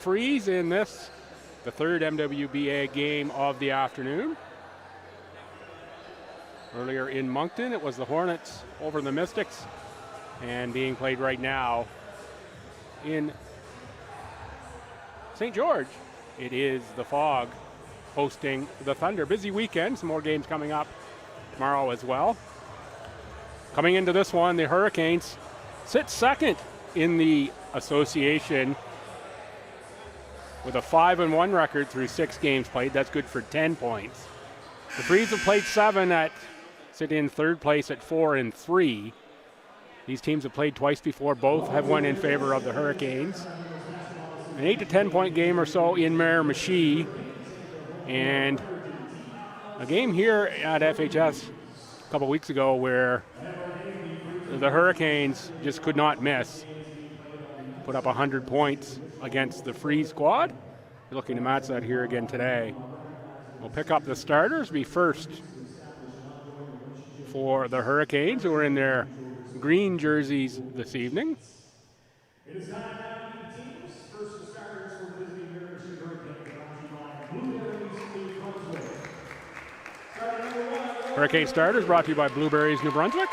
Freeze in this, the third MWBA game of the afternoon. Earlier in Moncton, it was the Hornets over the Mystics, and being played right now in St. George, it is the Fog hosting the Thunder. Busy weekend, some more games coming up tomorrow as well. Coming into this one, the Her-icanes sit second in the association with a 5-1 record through 6 games played. That's good for 10 points. The Freeze have played 7, sit in third place at 4-3. These teams have played twice before. Both have won in favor of the Her-icanes. An 8 to 10 point game or so in Miramichi, and a game here at FHS a couple weeks ago where the Her-icanes just could not miss. Put up 100 points against the Freeze squad. We're looking to match that here again today. We'll pick up the starters. Be first for the Her-icanes, who are in their green jerseys this evening. It is time now to meet the teams. First, the starters for the visiting Miramichi Her-icanes. Hurricane starters brought to you by Blueberries, New Brunswick.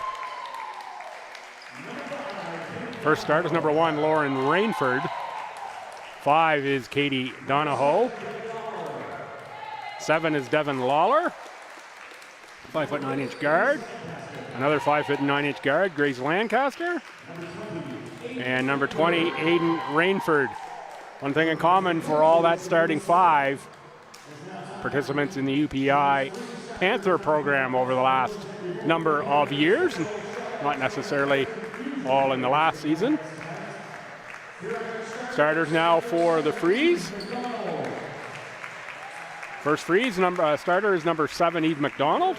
First start is number 1, Lauren Rainford. 5 is Katie Donahoe. 7 is Devin Lawler, 5'9" guard. Another 5'9" guard, Grace Lancaster. And number 20, Aiden Rainford. One thing in common for all that starting 5 participants in the UPI Panther program over the last number of years, not necessarily all in the last season. Starters now for the Freeze. First Freeze starter is number 7, Eve McDonald.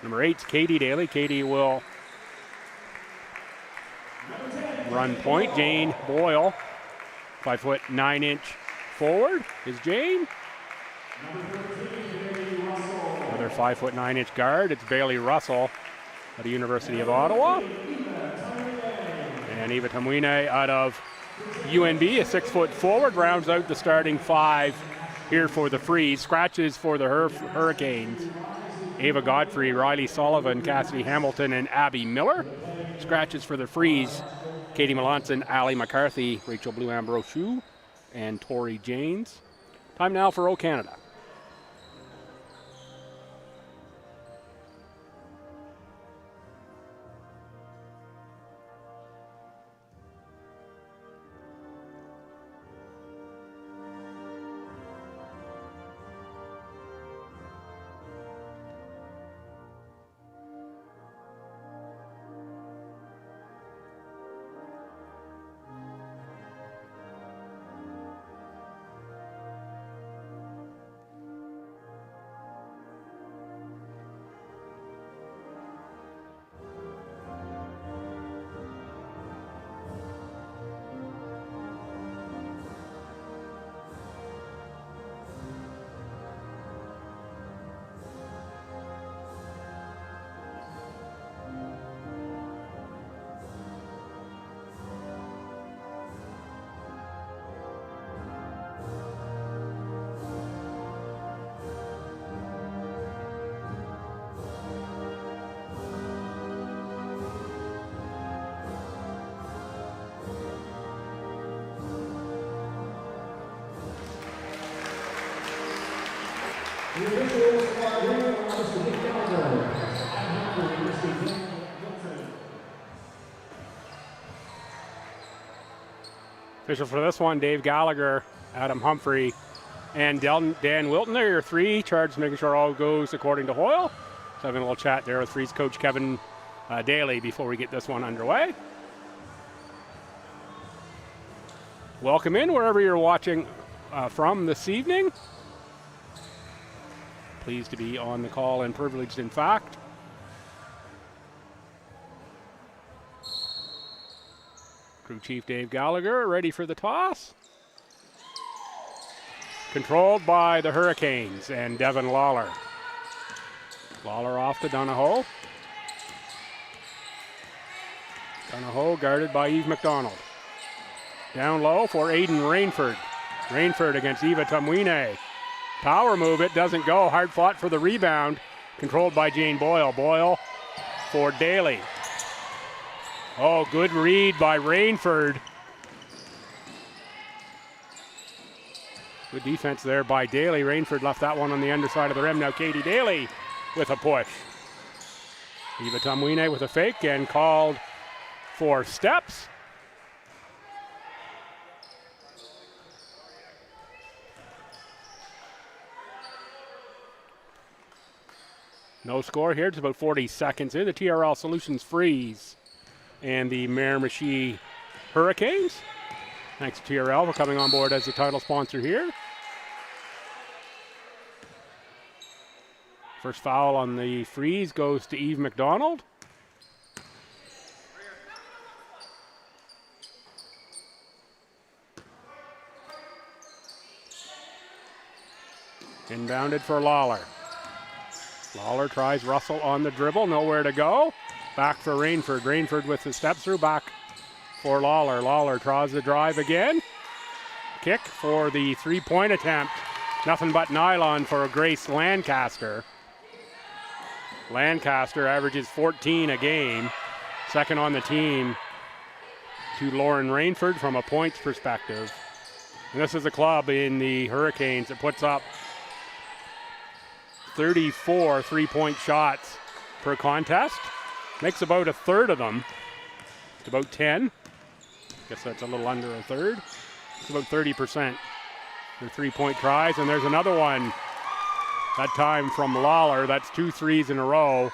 Number 8 is Katie Daly. Katie will run point. Jane Boyle, 5'9" forward is Jane. Another 5'9" guard. It's Bailey Russell at the University of Ottawa. And Eva Tamuine out of UNB, a 6-foot forward, rounds out the starting 5 here for the Freeze. Scratches for the Her-icanes: Ava Godfrey, Riley Sullivan, Cassidy Hamilton, and Abby Miller. Scratches for the Freeze: Katie Melanson, Allie McCarthy, Rachel Blue Ambrose, and Tori Janes. Time now for O Canada. Official for this one, Dave Gallagher, Adam Humphrey, and Dan Wilton. There are your 3, charged making sure all goes according to Hoyle. So having a little chat there with Freeze coach Kevin Daly before we get this one underway. Welcome in wherever you're watching from this evening. Pleased to be on the call and privileged, in fact. Crew Chief Dave Gallagher ready for the toss. Controlled by the Her-icanes and Devin Lawler. Lawler off to Donahoe. Donahoe guarded by Eve McDonald. Down low for Aiden Rainford. Rainford against Eva Tumwine. Power move, it doesn't go. Hard fought for the rebound. Controlled by Jane Boyle. Boyle for Daly. Oh, good read by Rainford. Good defense there by Daly. Rainford left that one on the underside of the rim. Now Katie Daly with a push. Eva Tumwine with a fake and called for steps. No score here. It's about 40 seconds in. The TRL Solutions freeze. And the Miramichi Her-icanes. Thanks to TRL for coming on board as the title sponsor here. First foul on the freeze goes to Eve McDonald. Inbounded for Lawler. Lawler tries Russell on the dribble, nowhere to go. Back for Rainford. Rainford with the step through, back for Lawler. Lawler tries the drive again. Kick for the three-point attempt. Nothing but nylon for Grace Lancaster. Lancaster averages 14 a game. Second on the team to Lauren Rainford from a points perspective. And this is a club in the Her-icanes that puts up 34 three-point shots per contest. Makes about a third of them. It's about 10. Guess that's a little under a third. It's about 30% for three-point tries. And there's another one, that time from Lawler. That's 2 threes in a row.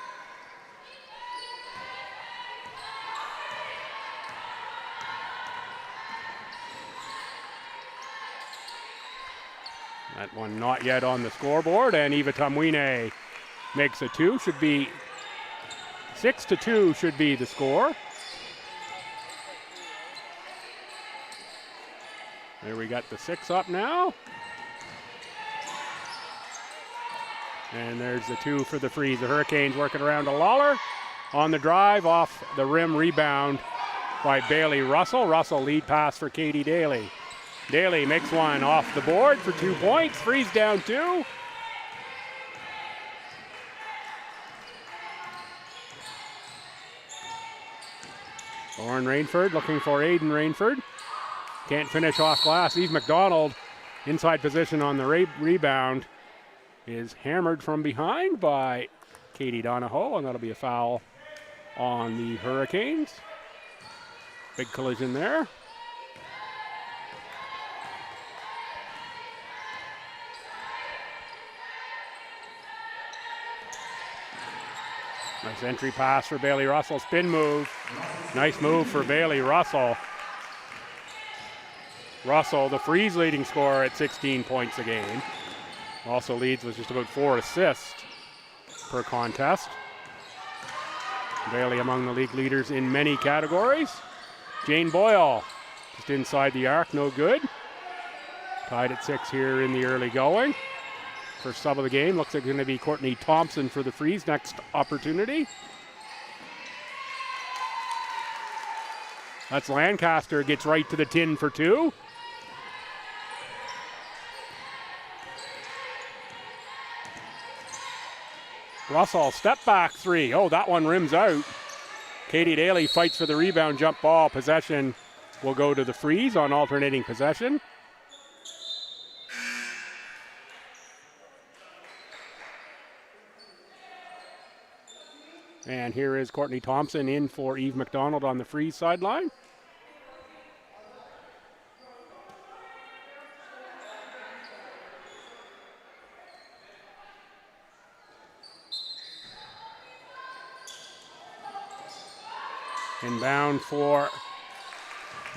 That one not yet on the scoreboard, and Eva Tumwine makes a 2. Should be 6-2 should be the score. There we got the 6 up now. And there's the 2 for the freeze. The Her-icanes working around to Lawler. On the drive, off the rim, rebound by Bailey Russell. Russell lead pass for Katie Daly. Daly makes one off the board for 2 points. Freeze down 2. Lauren Rainford looking for Aiden Rainford. Can't finish off glass. Eve McDonald inside position on the rebound. Is hammered from behind by Katie Donahoe, and that'll be a foul on the Her-icanes. Big collision there. Nice entry pass for Bailey Russell. Spin move. Nice move for Bailey Russell. Russell, the freeze leading scorer at 16 points a game. Also leads with just about 4 assists per contest. Bailey among the league leaders in many categories. Jane Boyle just inside the arc, no good. Tied at 6 here in the early going. First sub of the game, looks like it's going to be Courtney Thompson for the freeze next opportunity. That's Lancaster, gets right to the tin for 2. Russell, step back 3. Oh, that one rims out. Katie Daly fights for the rebound, jump ball. Possession will go to the freeze on alternating possession. And here is Courtney Thompson in for Eve McDonald on the freeze sideline. Inbound for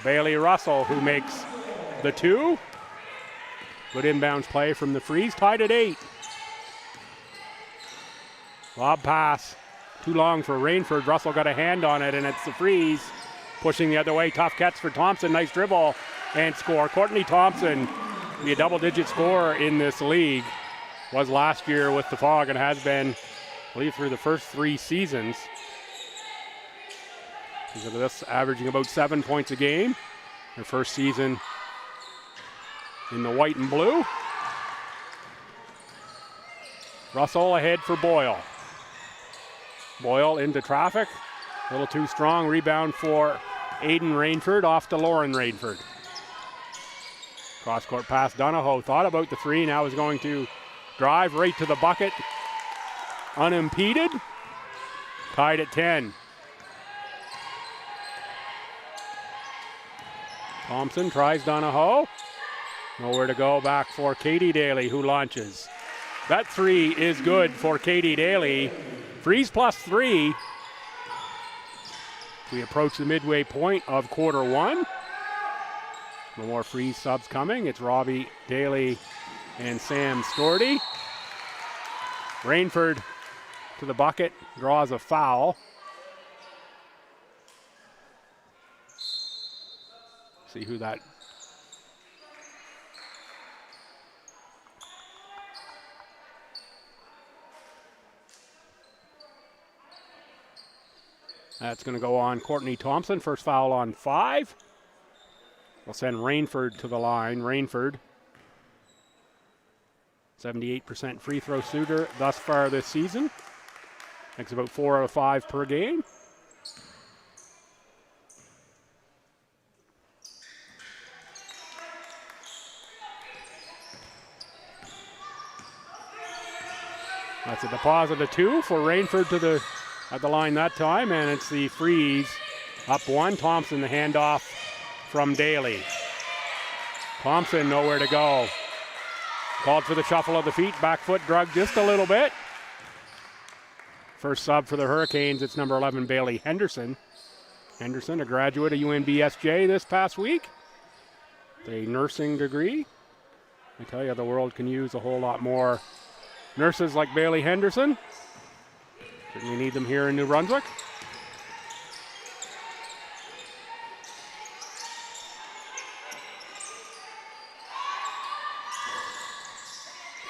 Bailey Russell, who makes the 2. Good inbounds play from the freeze, tied at 8. Lob pass. Too long for Rainford. Russell got a hand on it, and it's the freeze. Pushing the other way. Tough catch for Thompson. Nice dribble and score. Courtney Thompson, be a double-digit scorer in this league. Was last year with the Fog and has been, I believe, through the first 3 seasons. Because of this, averaging about 7 points a game. Their first season in the white and blue. Russell ahead for Boyle. Boyle into traffic. A little too strong. Rebound for Aiden Rainford off to Lauren Rainford. Cross-court pass. Donahoe thought about the three. Now is going to drive right to the bucket. Unimpeded. Tied at 10. Thompson tries Donahoe. Nowhere to go. Back for Katie Daly, who launches. That three is good for Katie Daly. Freeze +3. We approach the midway point of quarter one. No more freeze subs coming. It's Robbie Daly and Sam Storty. Rainford to the bucket, draws a foul. See who that. That's going to go on Courtney Thompson. First foul on 5. We'll send Rainford to the line. Rainford, 78% free throw shooter thus far this season. Makes about 4 out of 5 per game. That's a deposit of 2 for Rainford at the line that time, and it's the freeze. Up 1, Thompson the handoff from Daly. Thompson nowhere to go. Called for the shuffle of the feet, back foot drug just a little bit. First sub for the Hurricanes, it's number 11, Bailey Henderson. Henderson, a graduate of UNBSJ this past week. A nursing degree. I tell you, the world can use a whole lot more nurses like Bailey Henderson. Certainly need them here in New Brunswick.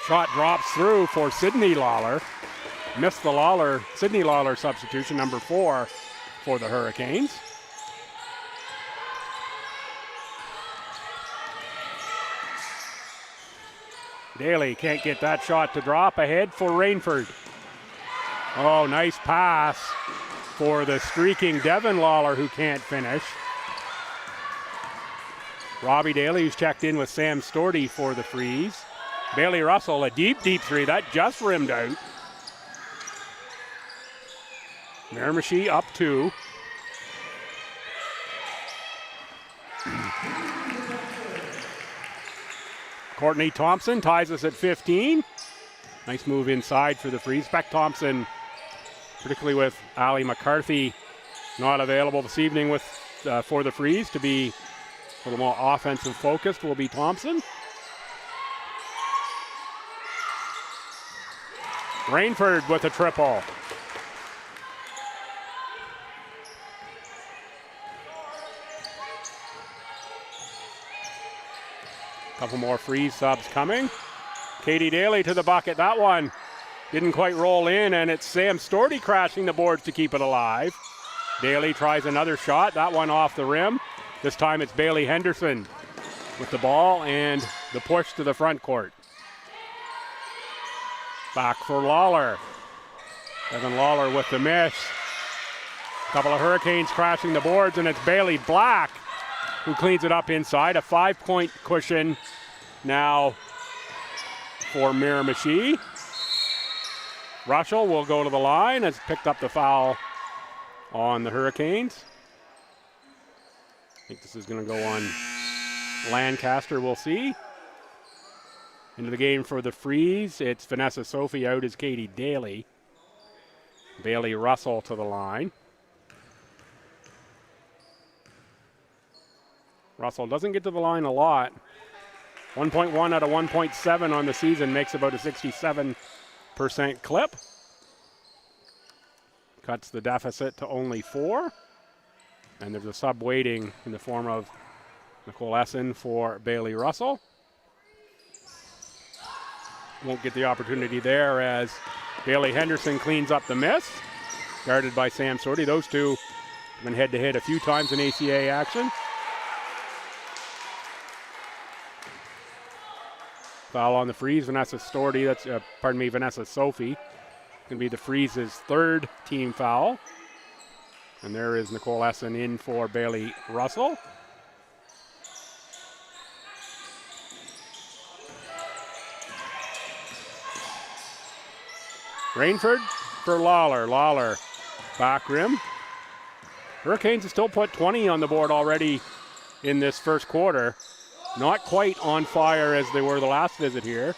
Shot drops through for Sydney Lawler. Missed the Sydney Lawler substitution, number 4 for the Hurricanes. Daly can't get that shot to drop. Ahead for Rainford. Oh, nice pass for the streaking Devin Lawler, who can't finish. Robbie Daly, who's checked in with Sam Storty for the freeze. Bailey Russell, a deep three. That just rimmed out. Miramichi up 2. Courtney Thompson ties us at 15. Nice move inside for the freeze. Beck Thompson, particularly with Ali McCarthy not available this evening for the freeze, to be a little more offensive focused, will be Thompson. Rainford with a triple. Couple more freeze subs coming. Katie Daly to the bucket. That one didn't quite roll in, and it's Sam Storty crashing the boards to keep it alive. Daly tries another shot. That one off the rim. This time it's Bailey Henderson with the ball and the push to the front court. Back for Lawler. Devin Lawler with the miss. Couple of Hurricanes crashing the boards, and it's Bailey Black who cleans it up inside. A 5-point cushion now for Miramichi. Russell will go to the line, has picked up the foul on the Hurricanes. I think this is going to go on Lancaster, we'll see. Into the game for the freeze, it's Vanessa Sophie out as Katie Daly. Bailey Russell to the line. Russell doesn't get to the line a lot. 1.1 out of 1.7 on the season makes about a 67% clip. Cuts the deficit to only 4. And there's a sub waiting in the form of Nicole Essen for Bailey Russell. Won't get the opportunity there as Bailey Henderson cleans up the miss. Guarded by Sam Storty. Those two have been head-to-head a few times in ACA action. Foul on the Freeze. Vanessa Storty, Vanessa Sophie. Going to be the Freeze's third team foul. And there is Nicole Essen in for Bailey Russell. Rainford for Lawler. Lawler, back rim. Hurricanes have still put 20 on the board already in this first quarter. Not quite on fire as they were the last visit here.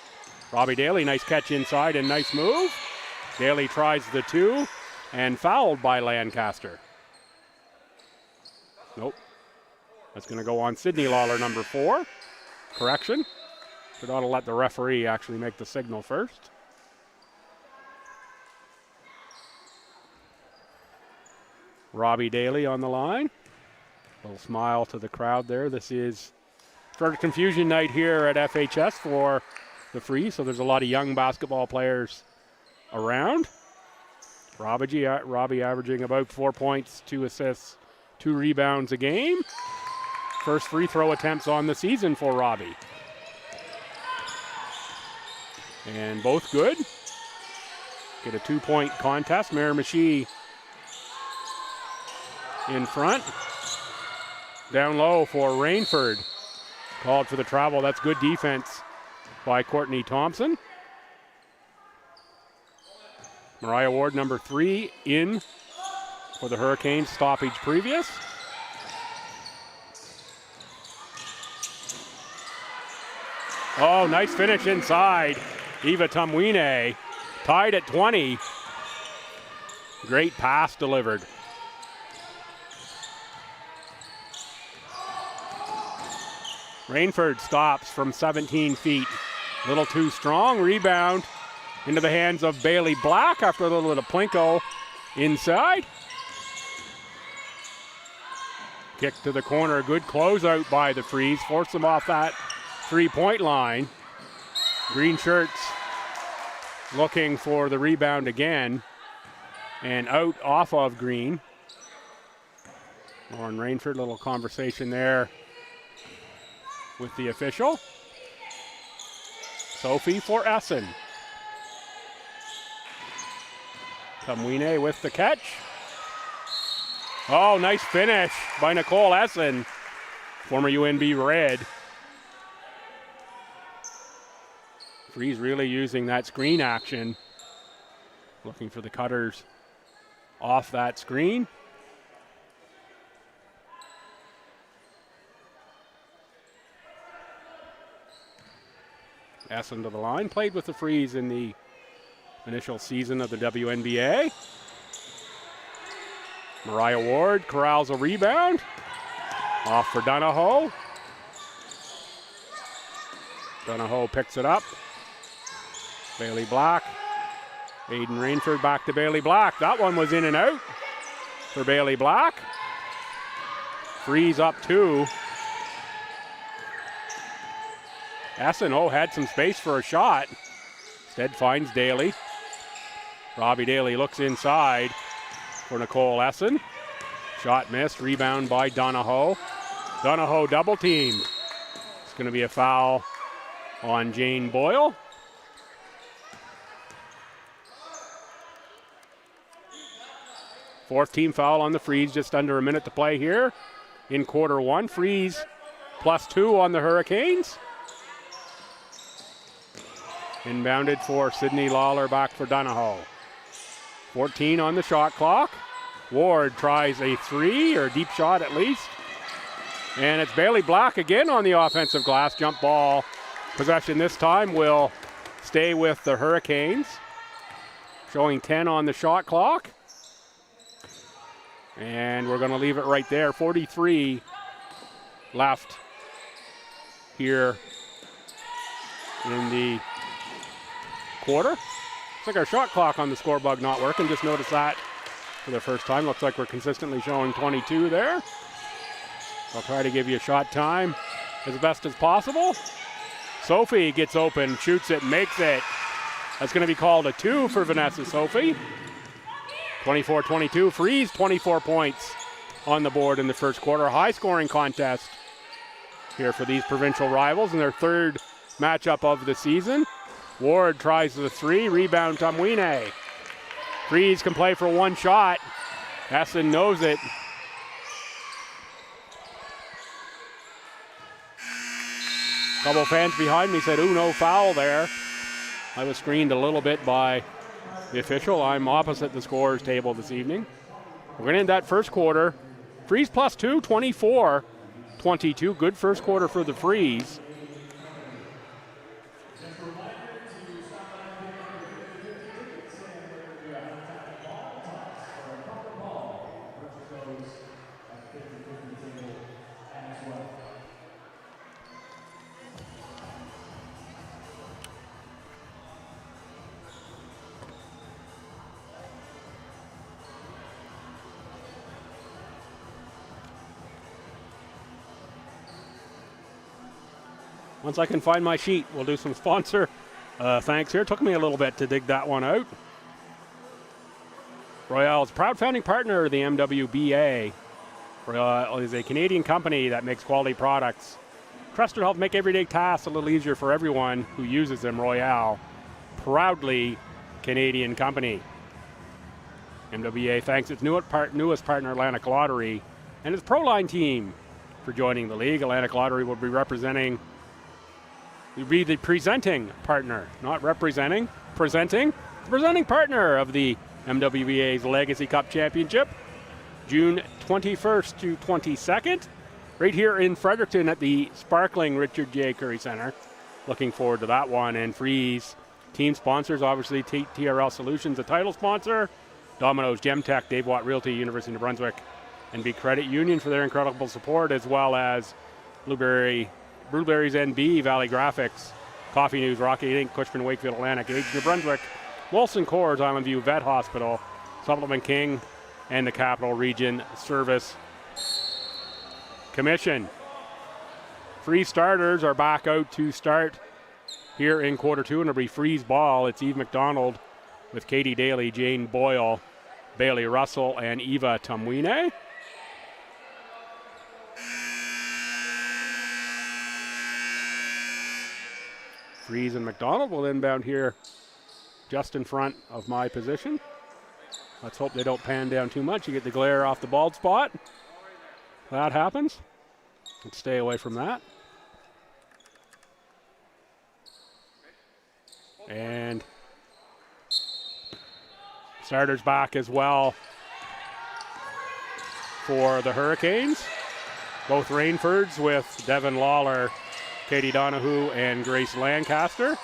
Robbie Daly, nice catch inside and nice move. Daly tries the two and fouled by Lancaster. Nope. That's going to go on Sydney Lawler, number 4. Correction. Should ought to let the referee actually make the signal first. Robbie Daly on the line. Little smile to the crowd there. This is sort of confusion night here at FHS for the Free, so there's a lot of young basketball players around. Robbie averaging about 4 points, 2 assists, 2 rebounds a game. First free throw attempts on the season for Robbie. And both good. Get a 2-point contest. Miramichi in front. Down low for Rainford. Called for the travel. That's good defense by Courtney Thompson. Mariah Ward, number 3, in for the Hurricanes. Stoppage previous. Oh, nice finish inside. Eva Tumwine tied at 20. Great pass delivered. Rainford stops from 17 feet. A little too strong. Rebound into the hands of Bailey Black after a little bit of Plinko inside. Kick to the corner. Good closeout by the Freeze. Force them off that 3-point line. Green shirts looking for the rebound again. And out off of Green. Lauren Rainford, little conversation there with the official. Sophie for Essen. Tumwine with the catch. Oh, nice finish by Nicole Essen, former UNB Red. Freeze really using that screen action. Looking for the cutters off that screen. Essen to the line. Played with the Freeze in the initial season of the WNBA. Mariah Ward corrals a rebound. Off for Donahoe. Donahoe picks it up. Bailey Black. Aiden Rainford back to Bailey Black. That one was in and out for Bailey Black. Freeze up 2. Essen, had some space for a shot. Instead finds Daly. Robbie Daly looks inside for Nicole Essen. Shot missed. Rebound by Donahoe. Donahoe double teamed. It's going to be a foul on Jane Boyle. Fourth team foul on the Freeze. Just under a minute to play here in quarter 1. Freeze +2 on the Hurricanes. Inbounded for Sydney Lawler, back for Donahoe. 14 on the shot clock. Ward tries a 3, or a deep shot at least. And it's Bailey Black again on the offensive glass. Jump ball. Possession this time will stay with the Hurricanes. Showing 10 on the shot clock. And we're going to leave it right there. 43 left here in the quarter. Looks like our shot clock on the score bug not working. Just noticed that for the first time. Looks like we're consistently showing 22 there. I'll try to give you a shot time as best as possible. Sophie gets open, shoots it, makes it. That's going to be called a 2 for Vanessa Sophie. 24-22. Freeze 24 points on the board in the first quarter. High scoring contest here for these provincial rivals, and their third matchup of the season. Ward tries the three, rebound Tamwine. Freeze can play for one shot. Essen knows it. Couple fans behind me said, ooh, no foul there. I was screened a little bit by the official. I'm opposite the scorers table this evening. We're going to end that first quarter. Freeze plus 2, 24-22. Good first quarter for the Freeze. Once I can find my sheet, we'll do some sponsor thanks here. Took me a little bit to dig that one out. Royale is a proud founding partner of the MWBA. Royale is a Canadian company that makes quality products. Trusted to help make everyday tasks a little easier for everyone who uses them. Royale, proudly Canadian company. MWBA thanks its newest partner, Atlantic Lottery, and its Proline team for joining the league. Atlantic Lottery will be the presenting partner, not representing, presenting partner of the MWBA's Legacy Cup Championship, June 21st to 22nd, right here in Fredericton at the sparkling Richard J. Curry Center. Looking forward to that one. And Freeze team sponsors, obviously TRL Solutions, a title sponsor, Domino's, Gemtech, Dave Watt Realty, University of New Brunswick, and B Credit Union for their incredible support, as well as Brewberries NB, Valley Graphics, Coffee News, Rocky Inc., Cushman Wakefield Atlantic, Age New Brunswick, Molson Coors, Island View Vet Hospital, Supplement King, and the Capital Region Service Commission. Free starters are back out to start here in quarter two, and it'll be Freeze ball. It's Eve McDonald with Katie Daly, Jane Boyle, Bailey Russell, and Eva Tamwine. Freeze and McDonald will inbound here just in front of my position. Let's hope they don't pan down too much. You get the glare off the bald spot. That happens. Let's stay away from that. And starters back as well for the Her-icanes. Both Rainfords with Devin Lawler, Katie Donahue, and Grace Lancaster.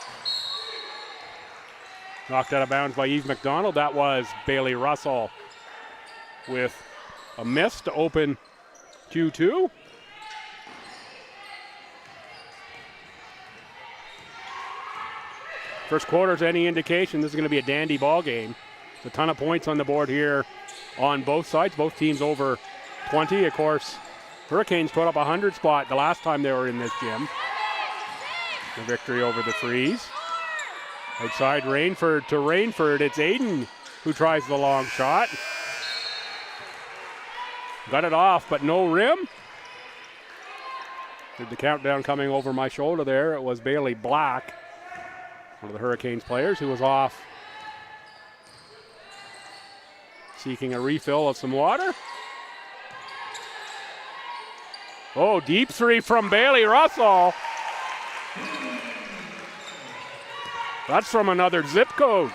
Knocked out of bounds by Eve McDonald. That was Bailey Russell with a miss to open 2-2. First quarter's any indication, this is going to be a dandy ball game. A ton of points on the board here on both sides. Both teams over 20. Of course, Her-icanes put up a 100 spot the last time they were in this gym. The victory over the Freeze. Outside Rainford to Rainford. It's Aiden who tries the long shot. Got it off, but no rim. Did the countdown coming over my shoulder there. It was Bailey Black, one of the Her-icanes players, who was off seeking a refill of some water. Oh, deep three from Bailey Russell. That's from another zip code.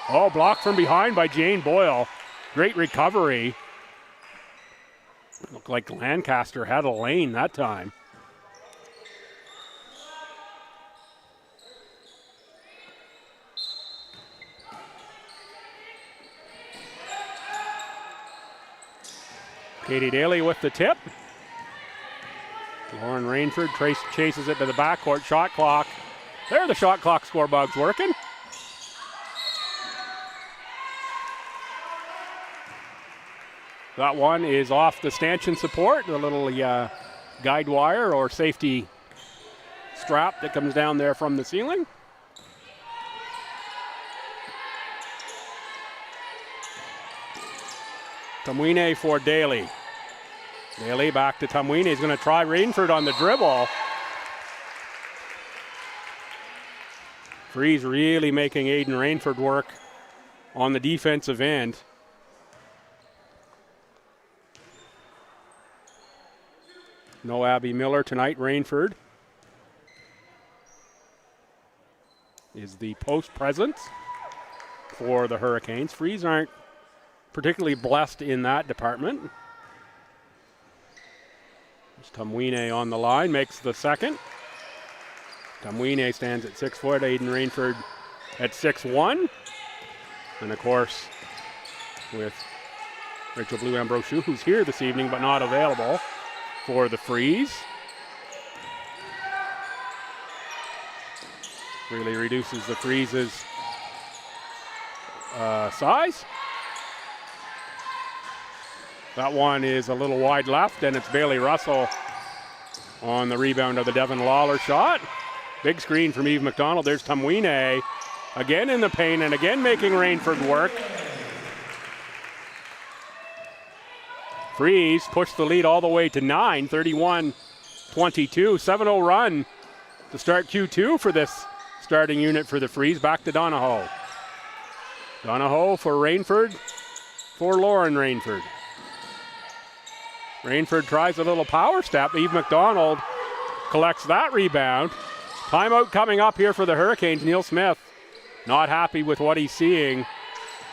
Oh, blocked from behind by Jane Boyle. Great recovery. Looked like Lancaster had a lane that time. Katie Daly with the tip. Lauren Rainford chases it to the backcourt. Shot clock. There, the shot clock score bug's working. That one is off the stanchion support, the little guide wire or safety strap that comes down there from the ceiling. Tamwine for Daly. Bailey back to Tumwine. He's going to try Rainford on the dribble. Freeze really making Aiden Rainford work on the defensive end. No Abby Miller tonight. Rainford is the post presence for the Hurricanes. Freeze aren't particularly blessed in that department. Tumwine on the line, makes the second. Tumwine stands at 6 foot, Aiden Rainford at 6'1". And of course, with Rachel Blue Ambrosiu, who's here this evening but not available for the Freeze. Really reduces the Freeze's size. That one is a little wide left, and it's Bailey Russell on the rebound of the Devin Lawler shot. Big screen from Eve McDonald. There's Tumwine again in the paint and again making Rainford work. Freeze pushed the lead all the way to 9, 31-22. 7-0 run to start Q2 for this starting unit for the Freeze. Back to Donahoe. Donahoe for Rainford, for Lauren Rainford. Rainford tries a little power step. Eve McDonald collects that rebound. Timeout coming up here for the Hurricanes. Neil Smith not happy with what he's seeing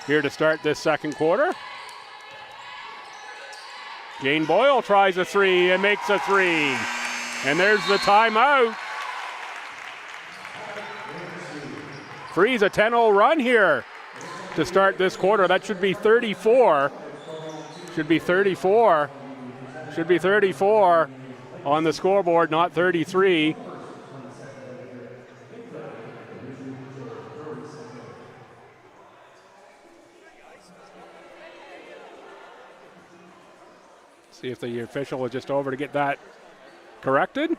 here to start this second quarter. Jane Boyle tries a three and makes a three. And there's the timeout. Freeze a 10-0 run here to start this quarter. That should be 34. Should be 34 on the scoreboard, not 33. See if the official is just over to get that corrected.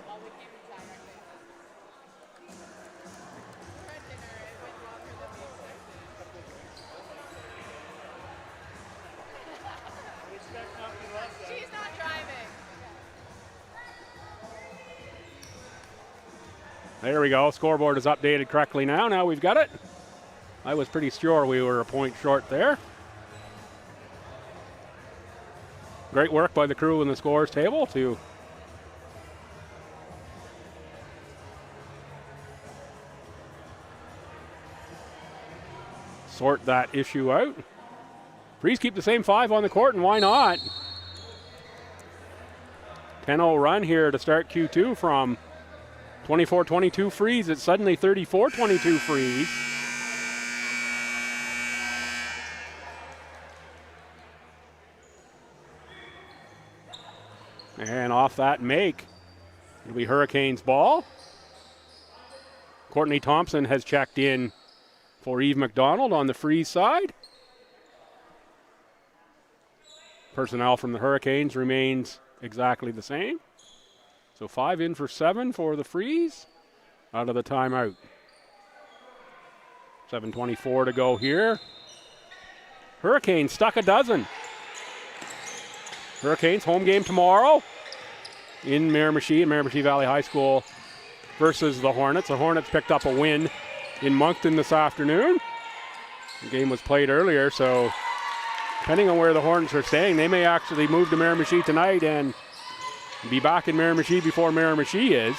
There we go. Scoreboard is updated correctly now. Now we've got it. I was pretty sure we were a point short there. Great work by the crew in the scores table to sort that issue out. Freeze keep the same 5 on the court, and why not? 10-0 run here to start Q2 from 24-22 Freeze. It's suddenly 34-22 Freeze. And off that make, it'll be Hurricanes ball. Courtney Thompson has checked in for Eve McDonald on the Freeze side. Personnel from the Hurricanes remains exactly the same. So 5 in for 7 for the Freeze out of the timeout. 7:24 to go here. Hurricanes stuck a dozen. Hurricanes home game tomorrow in Miramichi Valley High School versus the Hornets. The Hornets picked up a win in Moncton this afternoon. The game was played earlier, so depending on where the Hornets are staying, they may actually move to Miramichi tonight and be back in Miramichi before Miramichi is.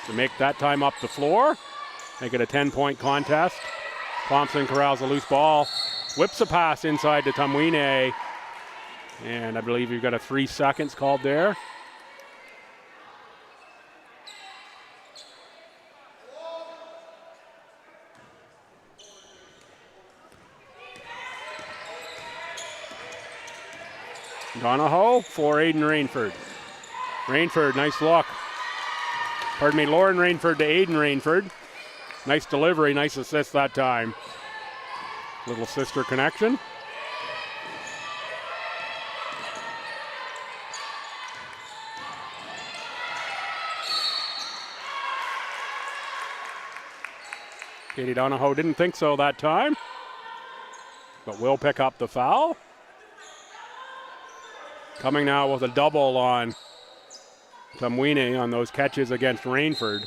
To make that time up the floor, make it a 10-point contest. Thompson corrals a loose ball, whips a pass inside to Tumwine, and I believe you've got a 3 seconds called there. Donahoe for Aiden Rainford. Rainford, nice look. Pardon me, Lauren Rainford to Aiden Rainford. Nice delivery, nice assist that time. Little sister connection. Katie Donahoe didn't think so that time, but will pick up the foul. Coming now with a double on Tamwine on those catches against Rainford.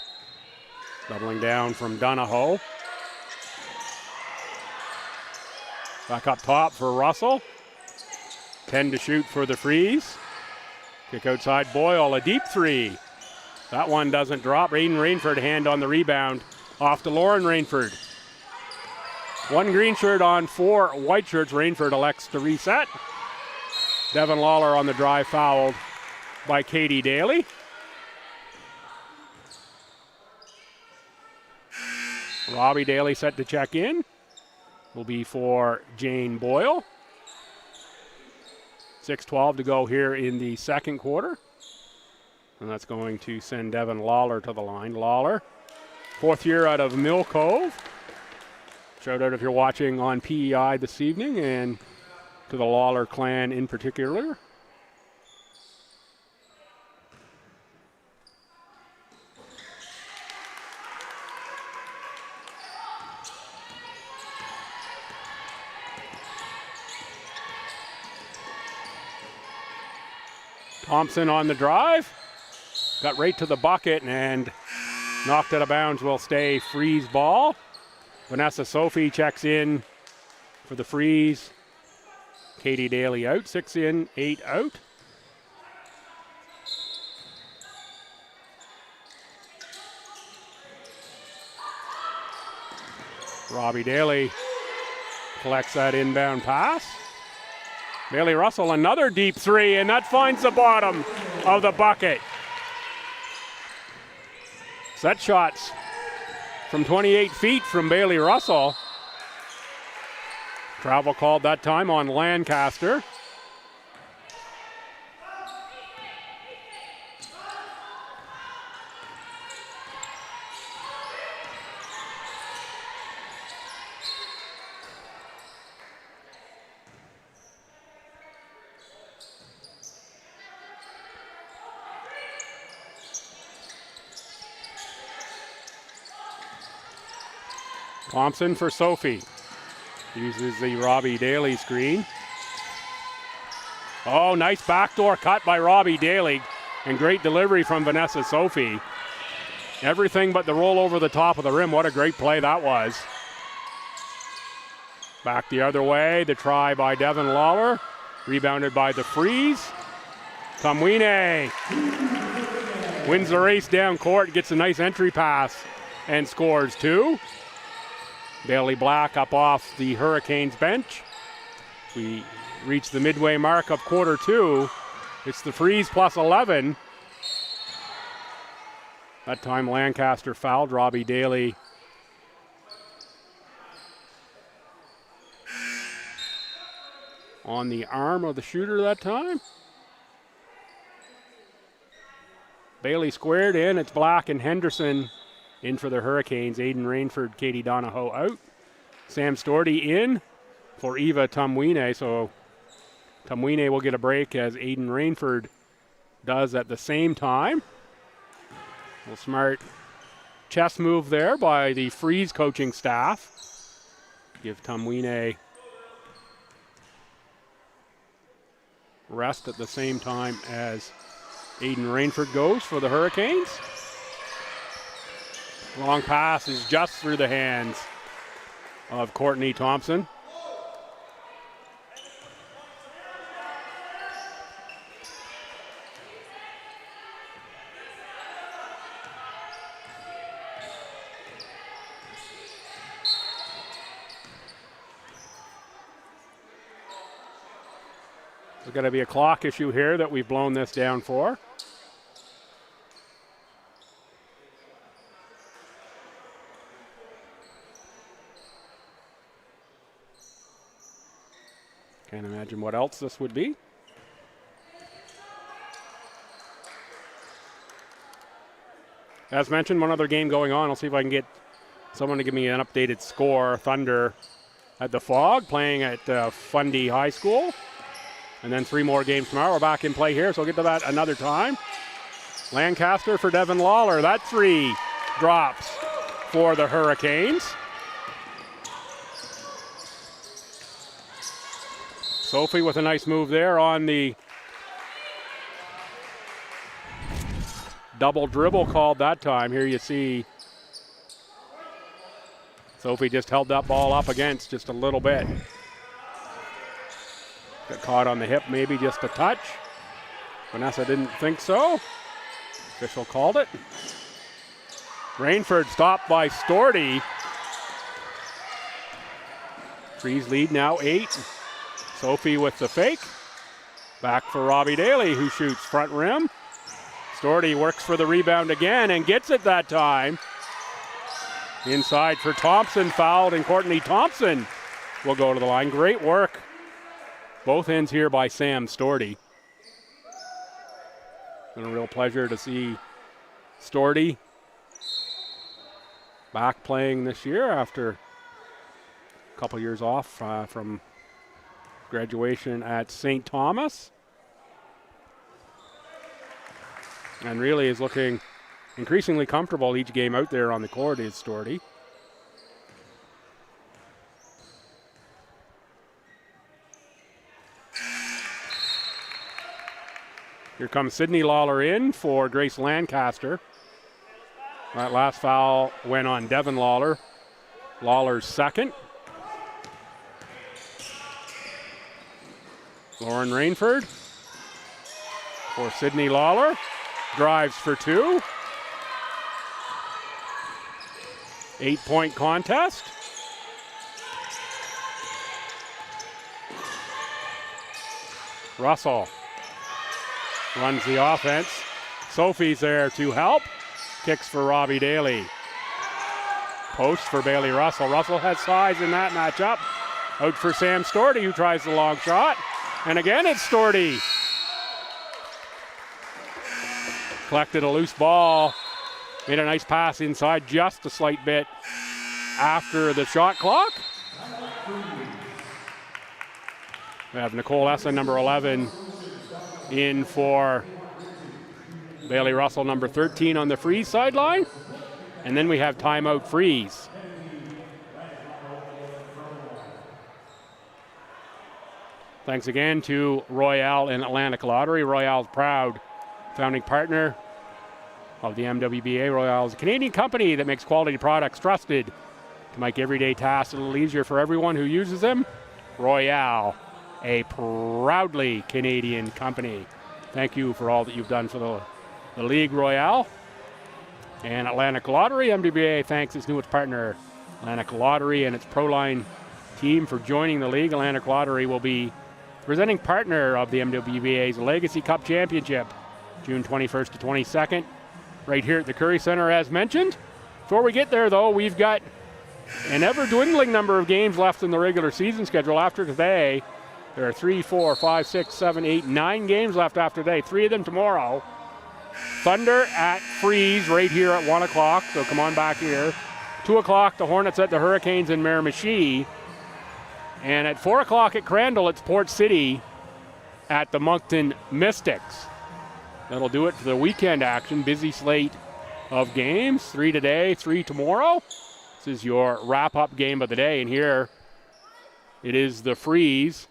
Doubling down from Donahoe. Back up top for Russell. 10 to shoot for the Freeze. Kick outside Boyle, a deep three. That one doesn't drop. Aiden Rainford hand on the rebound. Off to Lauren Rainford. One green shirt on 4 white shirts. Rainford elects to reset. Devin Lawler on the drive, fouled by Katie Daly. Robbie Daly set to check in. Will be for Jane Boyle. 6:12 to go here in the second quarter. And that's going to send Devin Lawler to the line. Lawler, 4th year out of Mill Cove. Shout out if you're watching on PEI this evening, and to the Lawler clan in particular. Thompson on the drive. Got right to the bucket and knocked out of bounds. Will stay Freeze ball. Vanessa Sophie checks in for the Freeze. Katie Daly out. 6 in, 8 out. Robbie Daly collects that inbound pass. Bailey Russell, another deep three, and that finds the bottom of the bucket. Set shots from 28 feet from Bailey Russell. Travel called that time on Lancaster. Thompson for Sophie. Uses the Robbie Daly screen. Oh, nice backdoor cut by Robbie Daly. And great delivery from Vanessa Sophie. Everything but the roll over the top of the rim. What a great play that was. Back the other way. The try by Devin Lawler. Rebounded by the Freeze. Tamwine wins the race down court. Gets a nice entry pass and scores 2. Bailey Black up off the Hurricanes bench. We reach the midway mark of quarter 2. It's the Freeze plus 11. That time Lancaster fouled Robbie Daly. On the arm of the shooter that time. Bailey squared in. It's Black and Henderson in for the Hurricanes. Aiden Rainford, Katie Donahoe out. Sam Storty in for Eva Tamwine. So Tamwine will get a break as Aiden Rainford does at the same time. A little smart chess move there by the Freeze coaching staff. Give Tamwine rest at the same time as Aiden Rainford goes for the Hurricanes. Long pass is just through the hands of Courtney Thompson. There's going to be a clock issue here that we've blown this down for. Can't imagine what else this would be. As mentioned, one other game going on. I'll see if I can get someone to give me an updated score. Thunder at the Fog, playing at Fundy High School. And then 3 more games tomorrow. We're back in play here, so I'll get to that another time. Lancaster for Devin Lawler. That 3 drops for the Hurricanes. Sophie with a nice move there on the double dribble called that time. Here you see Sophie just held that ball up against just a little bit. Got caught on the hip, maybe just a touch. Vanessa didn't think so. Official called it. Rainford stopped by Storty. Freeze lead now 8. Sophie with the fake. Back for Robbie Daly, who shoots front rim. Storty works for the rebound again and gets it that time. Inside for Thompson, fouled, and Courtney Thompson will go to the line. Great work. Both ends here by Sam Storty. Been a real pleasure to see Storty back playing this year after a couple years off from graduation at St. Thomas. And really is looking increasingly comfortable each game out there on the court is Storty. Here comes Sydney Lawler in for Grace Lancaster. That last foul went on Devin Lawler. Lawler's second. Lauren Rainford for Sydney Lawler. Drives for 2. 8-point contest. Russell runs the offense. Sophie's there to help. Kicks for Robbie Daly. Post for Bailey Russell. Russell has size in that matchup. Out for Sam Storty, who tries the long shot. And again, it's Storty. Collected a loose ball. Made a nice pass inside just a slight bit after the shot clock. We have Nicole Essen, number 11, in for Bailey Russell, number 13, on the Freeze sideline. And then we have timeout Freeze. Thanks again to Royale and Atlantic Lottery. Royale's proud founding partner of the MWBA. Royale is a Canadian company that makes quality products trusted to make everyday tasks a little easier for everyone who uses them. Royale, a proudly Canadian company. Thank you for all that you've done for the League, Royale. And Atlantic Lottery, MWBA thanks its newest partner, Atlantic Lottery, and its Proline team for joining the League. Atlantic Lottery will be presenting partner of the MWBA's Legacy Cup Championship, June 21st to 22nd, right here at the Curry Center, as mentioned. Before we get there, though, we've got an ever-dwindling number of games left in the regular season schedule. After today, there are 3, 4, 5, 6, 7, 8, 9 games left after today. 3 of them tomorrow. Thunder at Freeze right here at 1 o'clock, so come on back here. 2 o'clock, the Hornets at the Her-icanes in Miramichi. And at 4 o'clock at Crandall, it's Port City at the Moncton Mystics. That'll do it for the weekend action. Busy slate of games. 3 today, 3 tomorrow. This is your wrap-up game of the day. And here it is the Freeze.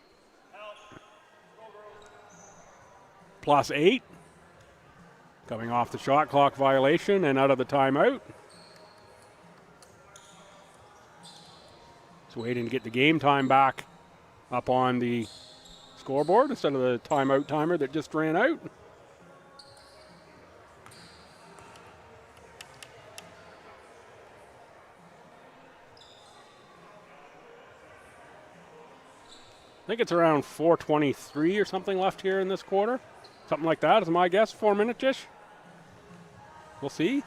+8. Coming off the shot clock violation and out of the timeout. Just waiting to get the game time back up on the scoreboard instead of the timeout timer that just ran out. I think it's around 4:23 or something left here in this quarter. Something like that is my guess, 4 minutes-ish. We'll see.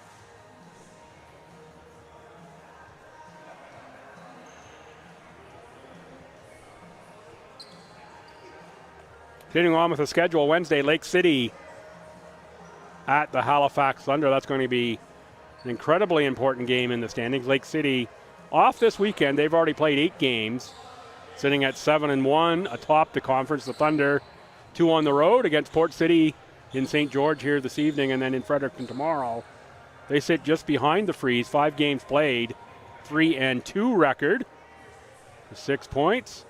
Continuing on with the schedule, Wednesday, Lake City at the Halifax Thunder. That's going to be an incredibly important game in the standings. Lake City off this weekend. They've already played 8 games, sitting at 7-1 atop the conference. The Thunder 2 on the road against Port City in St. George here this evening, and then in Fredericton tomorrow. They sit just behind the Freeze. 5 games played, 3-2 record, 6 points.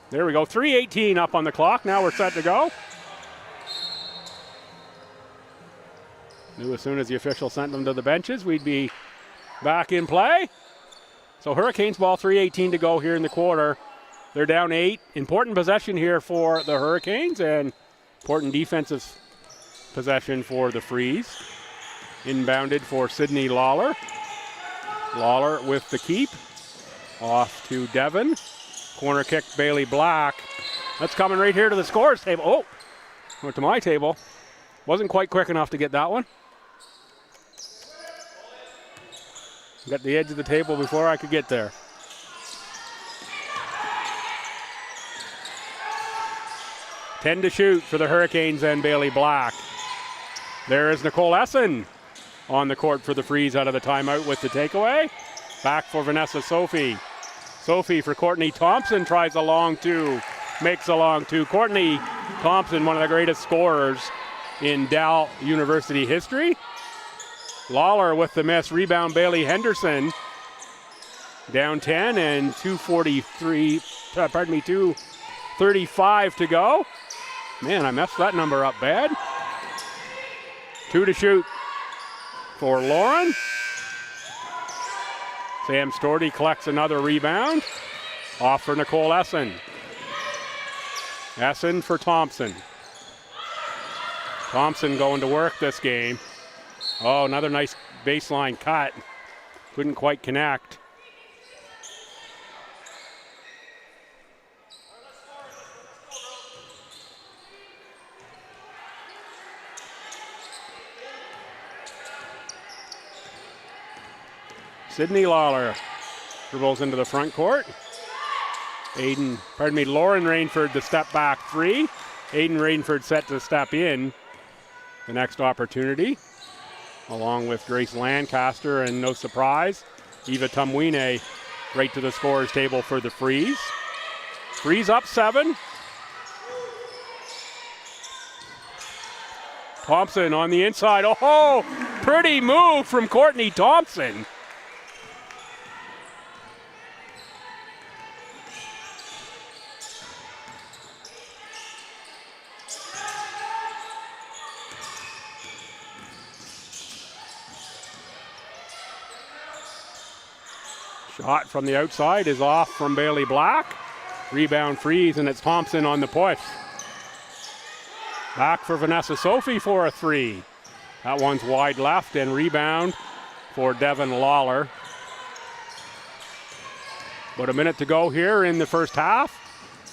There we go, 3:18 up on the clock. Now we're set to go. Knew as soon as the official sent them to the benches, we'd be back in play. So Hurricanes ball, 3:18 to go here in the quarter. They're down 8. Important possession here for the Hurricanes and important defensive possession for the Freeze. Inbounded for Sydney Lawler. Lawler with the keep. Off to Devon. Corner kick, Bailey Black. That's coming right here to the scorer's table. Oh, went to my table. Wasn't quite quick enough to get that one. Got the edge of the table before I could get there. Ten to shoot for the Hurricanes and Bailey Black. There is Nicole Essen on the court for the Freeze out of the timeout with the takeaway. Back for Vanessa Sophie. Sophie for Courtney Thompson, tries a long two, makes a long two. Courtney Thompson, one of the greatest scorers in Dal University history. Lawler with the miss, rebound Bailey Henderson. Down 10 and 2:35 to go. Man, I messed that number up bad. 2 to shoot for Lauren. Sam Storty collects another rebound. Off for Nicole Essen. Essen for Thompson. Thompson going to work this game. Oh, another nice baseline cut. Couldn't quite connect. Sydney Lawler dribbles into the front court. Lauren Rainford the step back three. Aiden Rainford set to step in the next opportunity, along with Grace Lancaster, and no surprise, Eva Tumwine right to the scorer's table for the Freeze. Freeze up 7. Thompson on the inside. Oh, pretty move from Courtney Thompson. Shot from the outside is off from Bailey Black. Rebound Freeze, and it's Thompson on the push. Back for Vanessa Sophie for a 3. That one's wide left, and rebound for Devon Lawler. About a minute to go here in the first half.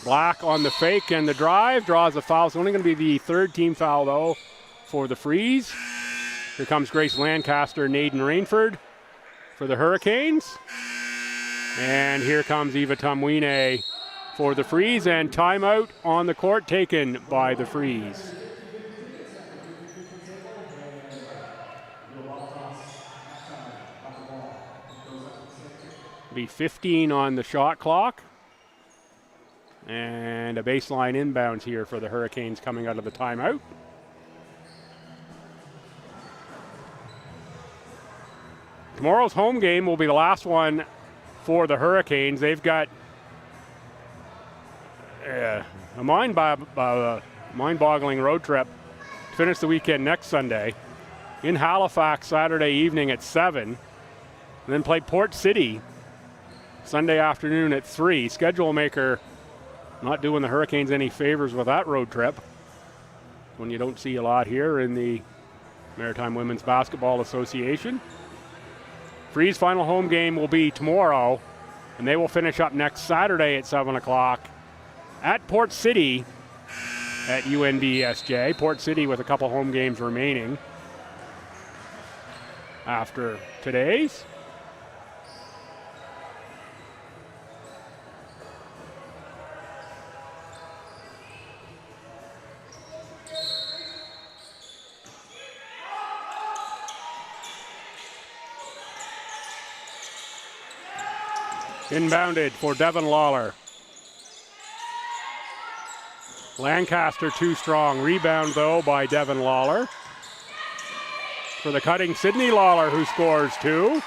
Black on the fake and the drive, draws a foul. It's only going to be the third team foul, though, for the Freeze. Here comes Grace Lancaster and Aiden Rainford for the Hurricanes. And here comes Eva Tumwine for the Freeze, and timeout on the court taken by the Freeze. Be 15 on the shot clock. And a baseline inbounds here for the Hurricanes coming out of the timeout. Tomorrow's home game will be the last one for the Hurricanes. They've got a mind-boggling road trip to finish the weekend next Sunday in Halifax Saturday evening at 7, and then play Port City Sunday afternoon at 3. Schedule maker not doing the Hurricanes any favors with that road trip, when you don't see a lot here in the Maritime Women's Basketball Association. Freeze final home game will be tomorrow, and they will finish up next Saturday at 7 o'clock at Port City at UNBSJ. Port City with a couple home games remaining after today's. Inbounded for Devon Lawler. Lancaster too strong. Rebound, though, by Devon Lawler. For the cutting Sydney Lawler, who scores 2.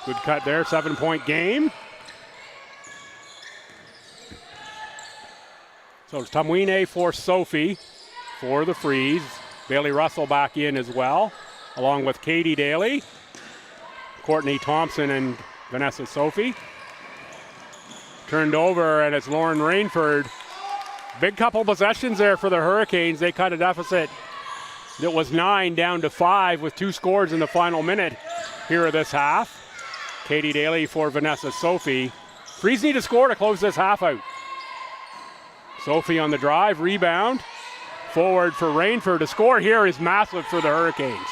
Good cut there, 7-point game. So it's Tamwine for Sophie for the freeze. Bailey Russell back in as well, along with Katie Daly, Courtney Thompson, and Vanessa Sophie. Turned over, and it's Lauren Rainford. Big couple possessions there for the Hurricanes. They cut a deficit that was 9 down to 5 with 2 scores in the final minute here of this half. Katie Daly for Vanessa Sophie. Freeze need to score to close this half out. Sophie on the drive, rebound. Forward for Rainford. To score here is massive for the Hurricanes.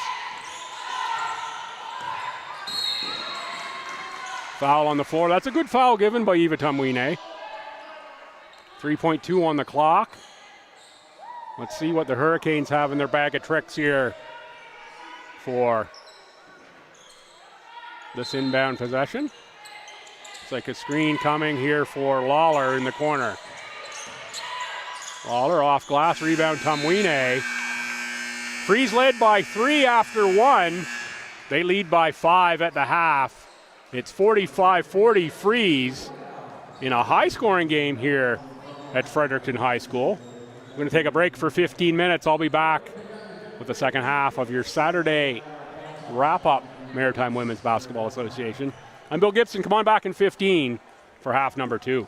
Foul on the floor. That's a good foul given by Eva Tamwine. 3.2 on the clock. Let's see what the Hurricanes have in their bag of tricks here for this inbound possession. It's like a screen coming here for Lawler in the corner. Lawler off glass, rebound Tamwine. Freeze led by 3 after 1. They lead by 5 at the half. It's 45-40 Freeze in a high-scoring game here at Fredericton High School. We're going to take a break for 15 minutes. I'll be back with the second half of your Saturday wrap-up Maritime Women's Basketball Association. I'm Bill Gibson. Come on back in 15 for half number 2.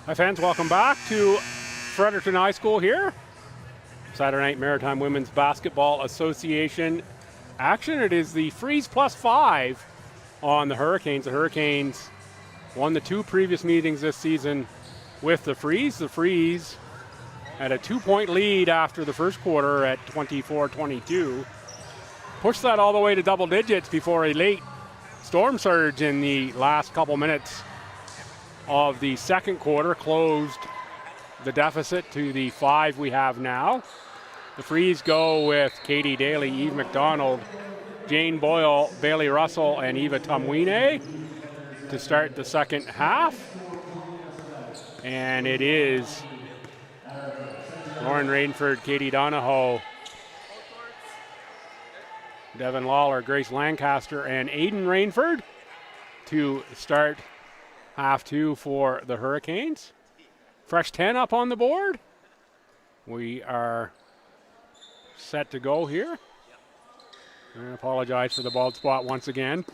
Hi fans, welcome back to Fredericton High School here. Saturday night Maritime Women's Basketball Association action. It is the Freeze +5 on the Hurricanes. The Hurricanes won the 2 previous meetings this season with the Freeze. The Freeze had a 2-point lead after the first quarter at 24-22. Pushed that all the way to double digits before a late storm surge in the last couple minutes of the second quarter closed the deficit to the 5 we have now. The Freeze go with Katie Daly, Eve McDonald, Jane Boyle, Bailey Russell, and Eva Tumwine to start the second half. And it is Lauren Rainford, Katie Donahoe, Devin Lawler, Grace Lancaster, and Aiden Rainford to start half 2 for the Hurricanes. Fresh 10 up on the board. We are set to go here. I apologize for the bald spot once again.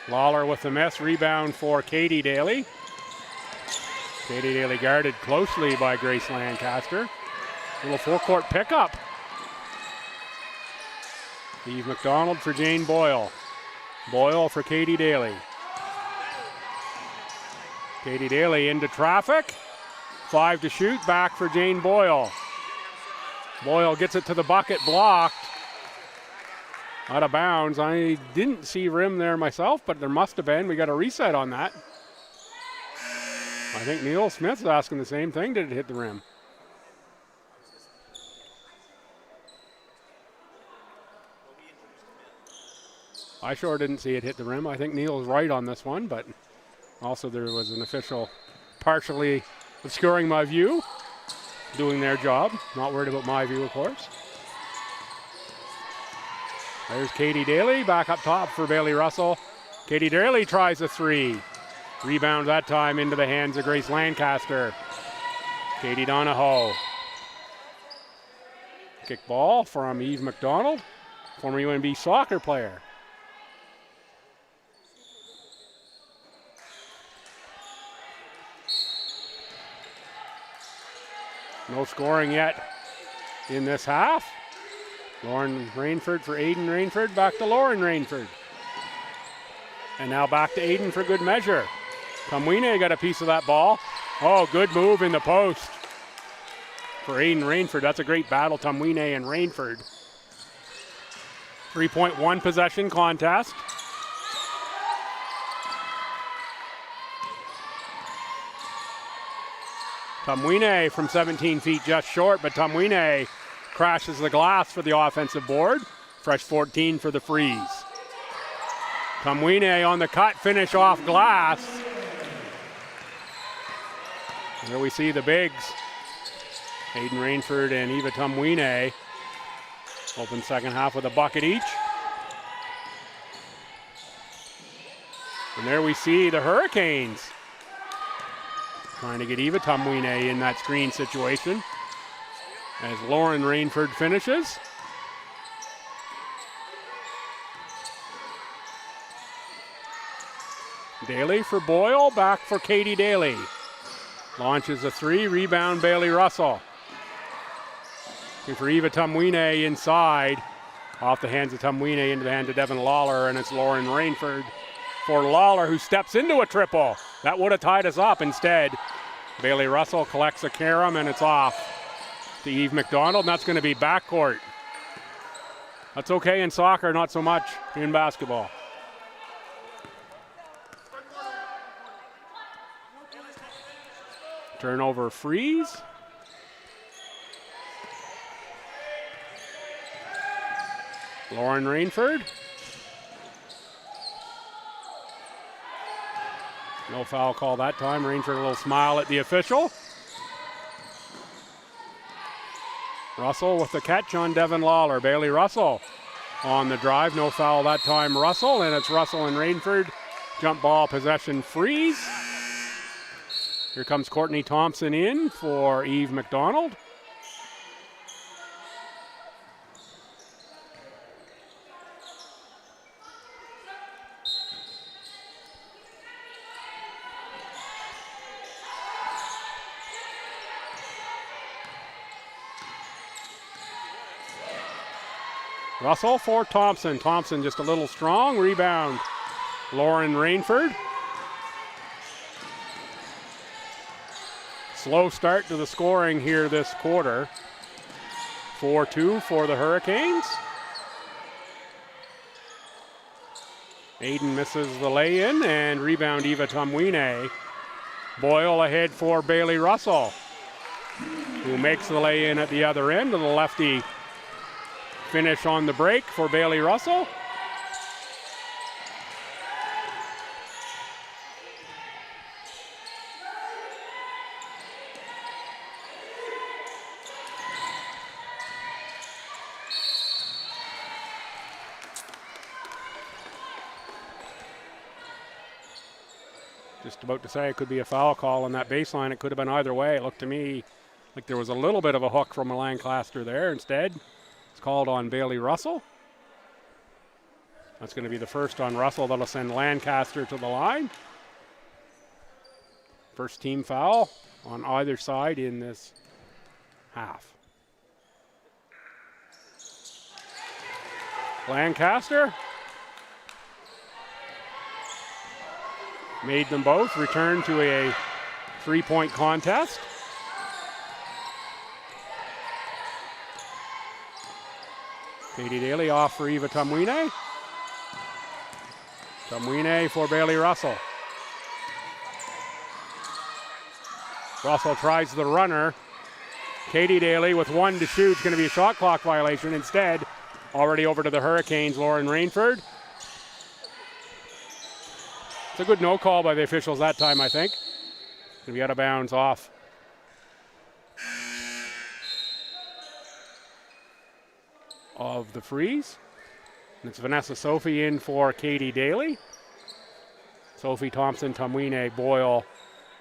Lawler with the miss, rebound for Katie Daly. Katie Daly guarded closely by Grace Lancaster. Little forecourt pickup. Eve McDonald for Jane Boyle. Boyle for Katie Daly. Katie Daly into traffic. 5 to shoot, back for Jane Boyle. Boyle gets it to the bucket, blocked. Out of bounds. I didn't see rim there myself, but there must have been. We got a reset on that. I think Neil Smith's asking the same thing. Did it hit the rim? I sure didn't see it hit the rim. I think Neil's right on this one, but also there was an official partially obscuring my view, doing their job. Not worried about my view, of course. There's Katie Daly back up top for Bailey Russell. Katie Daly tries a 3. Rebound that time into the hands of Grace Lancaster. Katie Donahoe. Kick ball from Eve McDonald, former UNB soccer player. No scoring yet in this half. Lauren Rainford for Aiden Rainford, back to Lauren Rainford. And now back to Aiden for good measure. Tumwine got a piece of that ball. Oh, good move in the post for Aiden Rainford. That's a great battle, Tumwine and Rainford. 3.1 possession contest. Tumwine from 17 feet just short, but Tumwine crashes the glass for the offensive board. Fresh 14 for the Freeze. Tumwine on the cut, finish off glass. There we see the bigs. Aiden Rainford and Eva Tumwine open second half with a bucket each. And there we see the Hurricanes trying to get Eva Tumwine in that screen situation as Lauren Rainford finishes. Daly for Boyle, back for Katie Daly. Launches a 3, rebound Bailey Russell. Looking for Eva Tumwine inside. Off the hands of Tumwine into the hands of Devin Lawler, and it's Lauren Rainford for Lawler, who steps into a triple. That would have tied us up. Instead, Bailey Russell collects a carom, and it's off to Eve McDonald, and that's going to be backcourt. That's okay in soccer, not so much in basketball. Turnover Freeze. Lauren Rainford. No foul call that time. Rainford a little smile at the official. Russell with the catch on Devin Lawler. Bailey Russell on the drive. No foul that time, Russell. And it's Russell and Rainford. Jump ball possession Freeze. Here comes Courtney Thompson in for Eve McDonald. Russell for Thompson. Thompson just a little strong. Rebound. Lauren Rainford. Slow start to the scoring here this quarter. 4-2 for the Hurricanes. Aiden misses the lay-in, and rebound Eva Tumwine. Boyle ahead for Bailey Russell, who makes the lay-in at the other end of the lefty. Finish on the break for Bailey Russell. Just about to say it could be a foul call on that baseline. It could have been either way. It looked to me like there was a little bit of a hook from Lancaster there. Instead, it's called on Bailey Russell. That's going to be the first on Russell. That'll send Lancaster to the line. First team foul on either side in this half. Lancaster made them both return to a three-point contest. Katie Daly off for Eva Tumwine. Tumwine for Bailey Russell. Russell tries the runner. Katie Daly with one to shoot. It's going to be a shot clock violation. Instead, already over to the Hurricanes, Lauren Rainford. It's a good no call by the officials that time, I think. It's going to be out of bounds off of the freeze. And it's Vanessa Sophie in for Katie Daly. Sophie, Thompson, Tumwine, Boyle,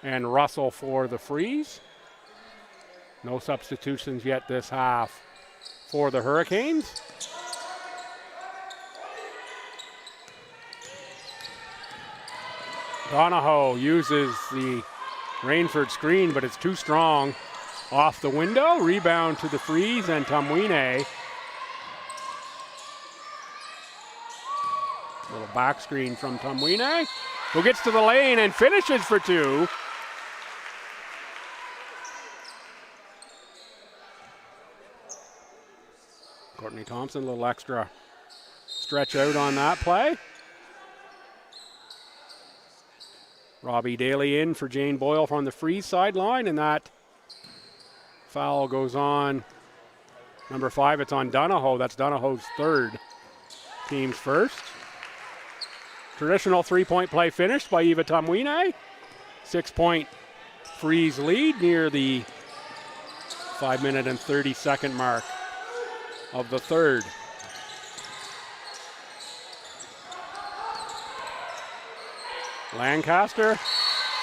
and Russell for the freeze. No substitutions yet this half for the Hurricanes. Donahoe uses the Rainford screen, but it's too strong. Off the window, rebound to the freeze, and Tumwine. Little back screen from Tumwine, who gets to the lane and finishes for two. Courtney Thompson, a little extra stretch out on that play. Robbie Daly in for Jane Boyle from the freeze sideline, and that foul goes on. Number 5, it's on Donahoe. That's Donahoe's third, team's first. Traditional three-point play finished by Eva Tumwine. 6-point freeze lead near the 5-minute and 30-second mark of the third. Lancaster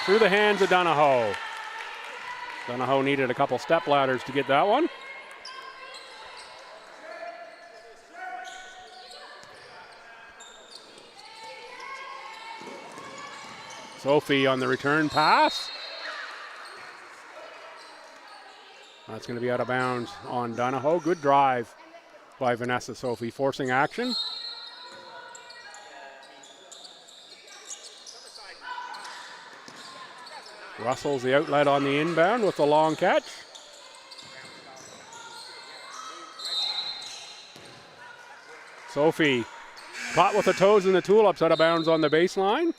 through the hands of Donahoe. Donahoe needed a couple step ladders to get that one. Sophie on the return pass. That's going to be out of bounds on Donahoe. Good drive by Vanessa Sophie, forcing action. Russell's the outlet on the inbound with the long catch. Sophie caught with the toes in the tulips, out of bounds on the baseline.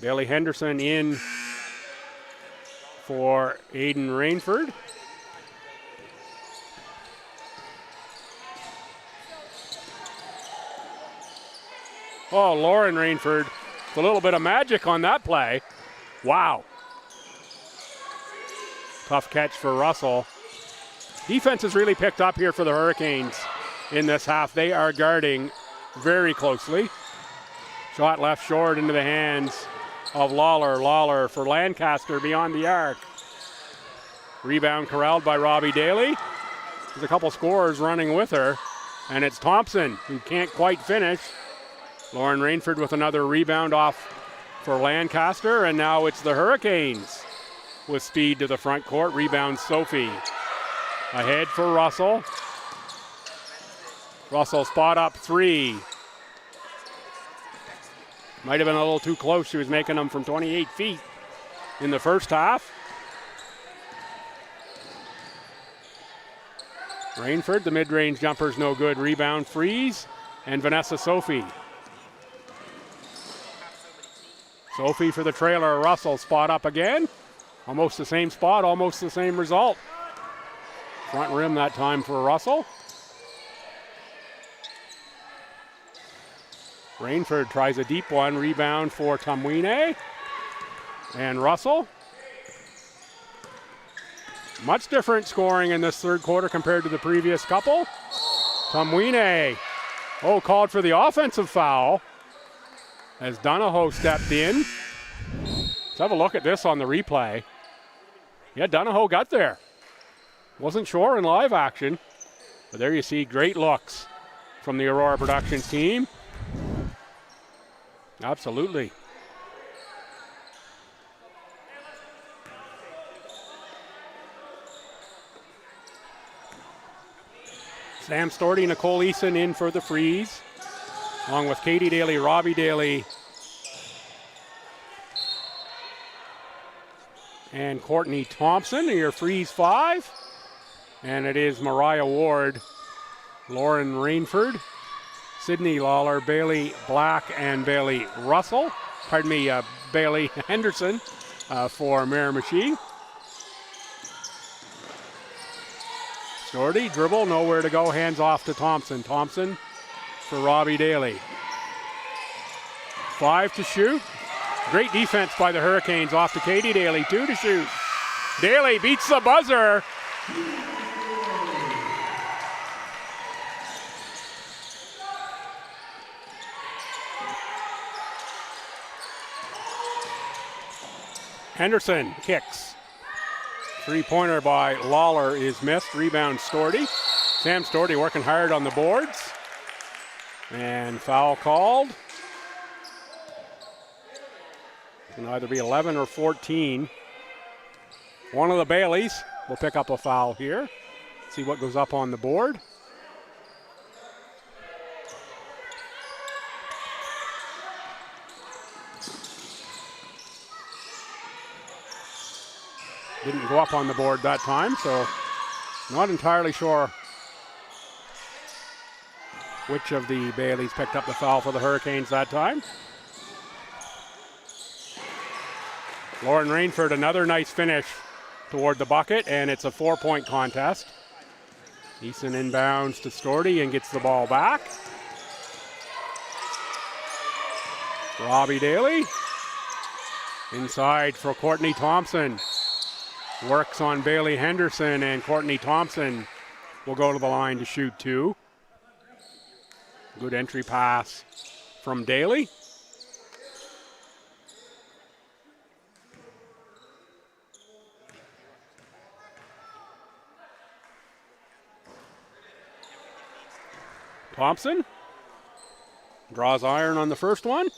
Bailey Henderson in for Aiden Rainford. Oh, Lauren Rainford, a little bit of magic on that play. Wow. Tough catch for Russell. Defense has really picked up here for the Hurricanes in this half. They are guarding very closely. Shot left short into the hands of Lawler. Lawler for Lancaster beyond the arc. Rebound corralled by Robbie Daly. There's a couple scorers running with her, and it's Thompson who can't quite finish. Lauren Rainford with another rebound off for Lancaster, and now it's the Hurricanes with speed to the front court. Rebound Sophie. Ahead for Russell. Russell spot up 3. Might have been a little too close. She was making them from 28 feet in the first half. Rainford, the mid-range jumper's no good. Rebound Freeze and Vanessa Sophie. Sophie for the trailer. Russell spot up again. Almost the same spot, almost the same result. Front rim that time for Russell. Rainford tries a deep one. Rebound for Tamwine and Russell. Much different scoring in this third quarter compared to the previous couple. Tamwine, called for the offensive foul as Donahoe stepped in. Let's have a look at this on the replay. Yeah, Donahoe got there. Wasn't sure in live action, but there you see great looks from the Aurora Productions team. Absolutely. Sam Storty, Nicole Eason in for the Freeze, along with Katie Daly, Robbie Daly, and Courtney Thompson, your Freeze 5. And it is Mariah Ward, Lauren Rainford, Sydney Lawler, Bailey Black, and Bailey Russell. Bailey Henderson for Miramichi. Storty, dribble, nowhere to go, hands off to Thompson. Thompson for Robbie Daly. 5 to shoot. Great defense by the Hurricanes, off to Katie Daly, 2 to shoot. Daly beats the buzzer. Henderson kicks. 3-pointer by Lawler is missed. Rebound Storty. Sam Storty working hard on the boards. And foul called. Can either be 11 or 14. One of the Baileys will pick up a foul here. See what goes up on the board. Didn't go up on the board that time, so not entirely sure which of the Baileys picked up the foul for the Hurricanes that time. Lauren Rainford, another nice finish toward the bucket, and it's a 4-point contest. Eason inbounds to Storty and gets the ball back. Robbie Daly inside for Courtney Thompson. Works on Bailey Henderson, and Courtney Thompson will go to the line to shoot 2. Good entry pass from Daly. Thompson draws iron on the first one.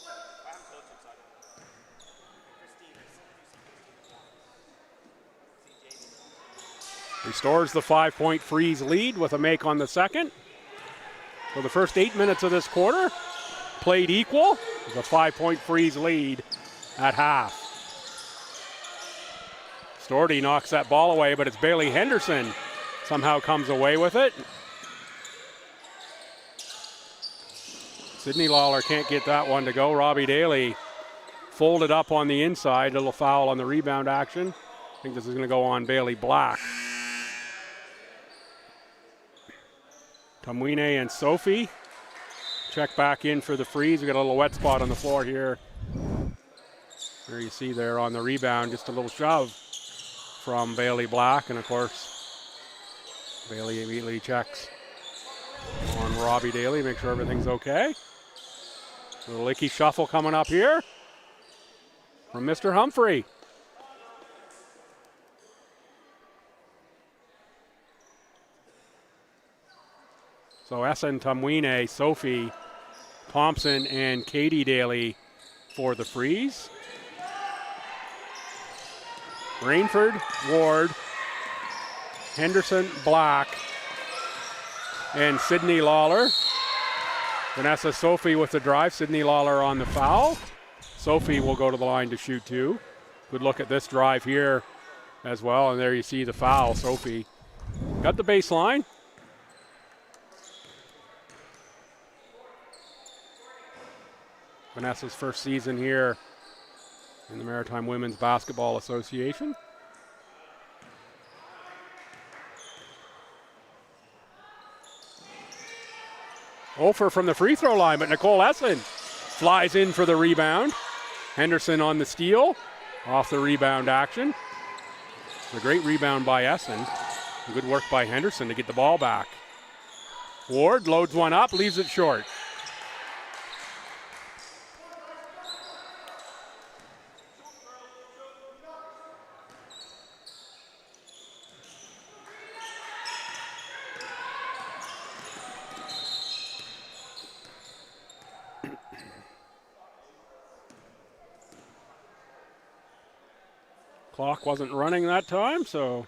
Restores the 5-point Freeze lead with a make on the second. For the first 8 minutes of this quarter, played equal. The 5-point Freeze lead at half. Storty knocks that ball away, but it's Bailey Henderson somehow comes away with it. Sydney Lawler can't get that one to go. Robbie Daly folded up on the inside. Little foul on the rebound action. I think this is going to go on Bailey Black. Tamwine and Sophie check back in for the Freeze. We got a little wet spot on the floor here. There you see there on the rebound, just a little shove from Bailey Black. And of course, Bailey immediately checks on Robbie Daly, make sure everything's okay. A little icky shuffle coming up here from Mr. Humphrey. So Essen, Tamwine, Sophie, Thompson, and Katie Daly for the Freeze. Rainford, Ward, Henderson, Black, and Sydney Lawler. Vanessa Sophie with the drive. Sydney Lawler on the foul. Sophie will go to the line to shoot two. Good look at this drive here as well. And there you see the foul. Sophie got the baseline. Vanessa's first season here in the Maritime Women's Basketball Association. Ofer from the free throw line, but Nicole Essen flies in for the rebound. Henderson on the steal, off the rebound action. It's a great rebound by Essen. Good work by Henderson to get the ball back. Ward loads one up, leaves it short. Clock wasn't running that time, so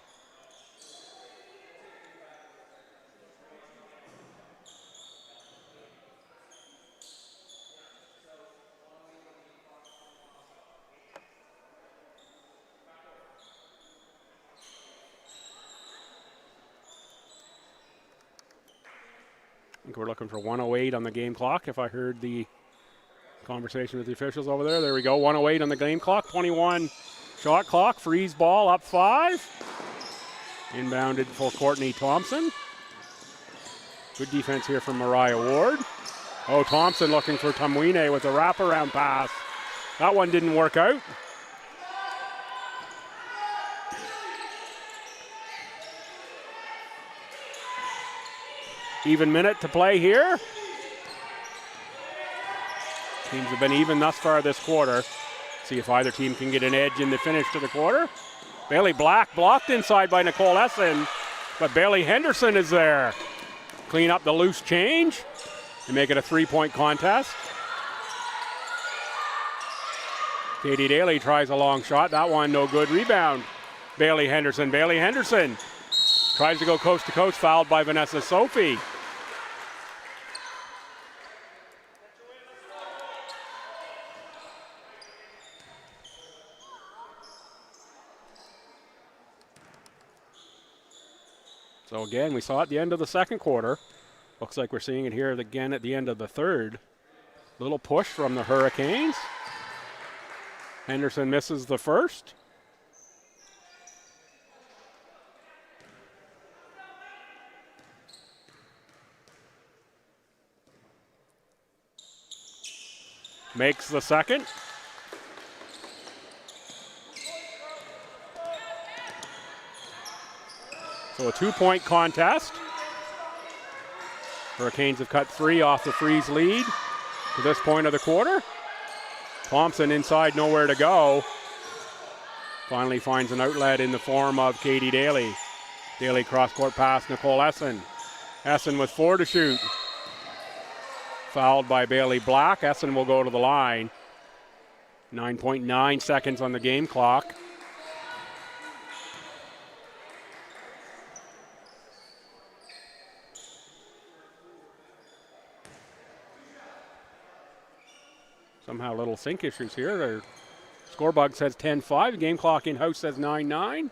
I think we're looking for 1:08 on the game clock if I heard the conversation with the officials over there. There we go, 1:08 on the game clock, 21 shot clock, freeze ball up 5. Inbounded for Courtney Thompson. Good defense here from Mariah Ward. Oh, Thompson looking for Tamwine with a wraparound pass. That one didn't work out. Even minute to play here. Teams have been even thus far this quarter. See if either team can get an edge in the finish to the quarter. Bailey Black blocked inside by Nicole Essen, but Bailey Henderson is there. Clean up the loose change and make it a 3-point contest. Katie Daly tries a long shot. That one no good. Rebound. Bailey Henderson. Bailey Henderson tries to go coast to coast, fouled by Vanessa Sophie. So again, we saw it at the end of the second quarter. Looks like we're seeing it here again at the end of the third. Little push from the Hurricanes. Henderson misses the first. Makes the second. So a 2-point contest. Hurricanes have cut 3 off the freeze lead to this point of the quarter. Thompson inside, nowhere to go. Finally finds an outlet in the form of Katie Daly. Daly cross-court pass, Nicole Essen. Essen with 4 to shoot. Fouled by Bailey Black. Essen will go to the line. 9.9 seconds on the game clock. Somehow little sync issues here. Their scorebug says 10-5. Game clock in-house says 9-9.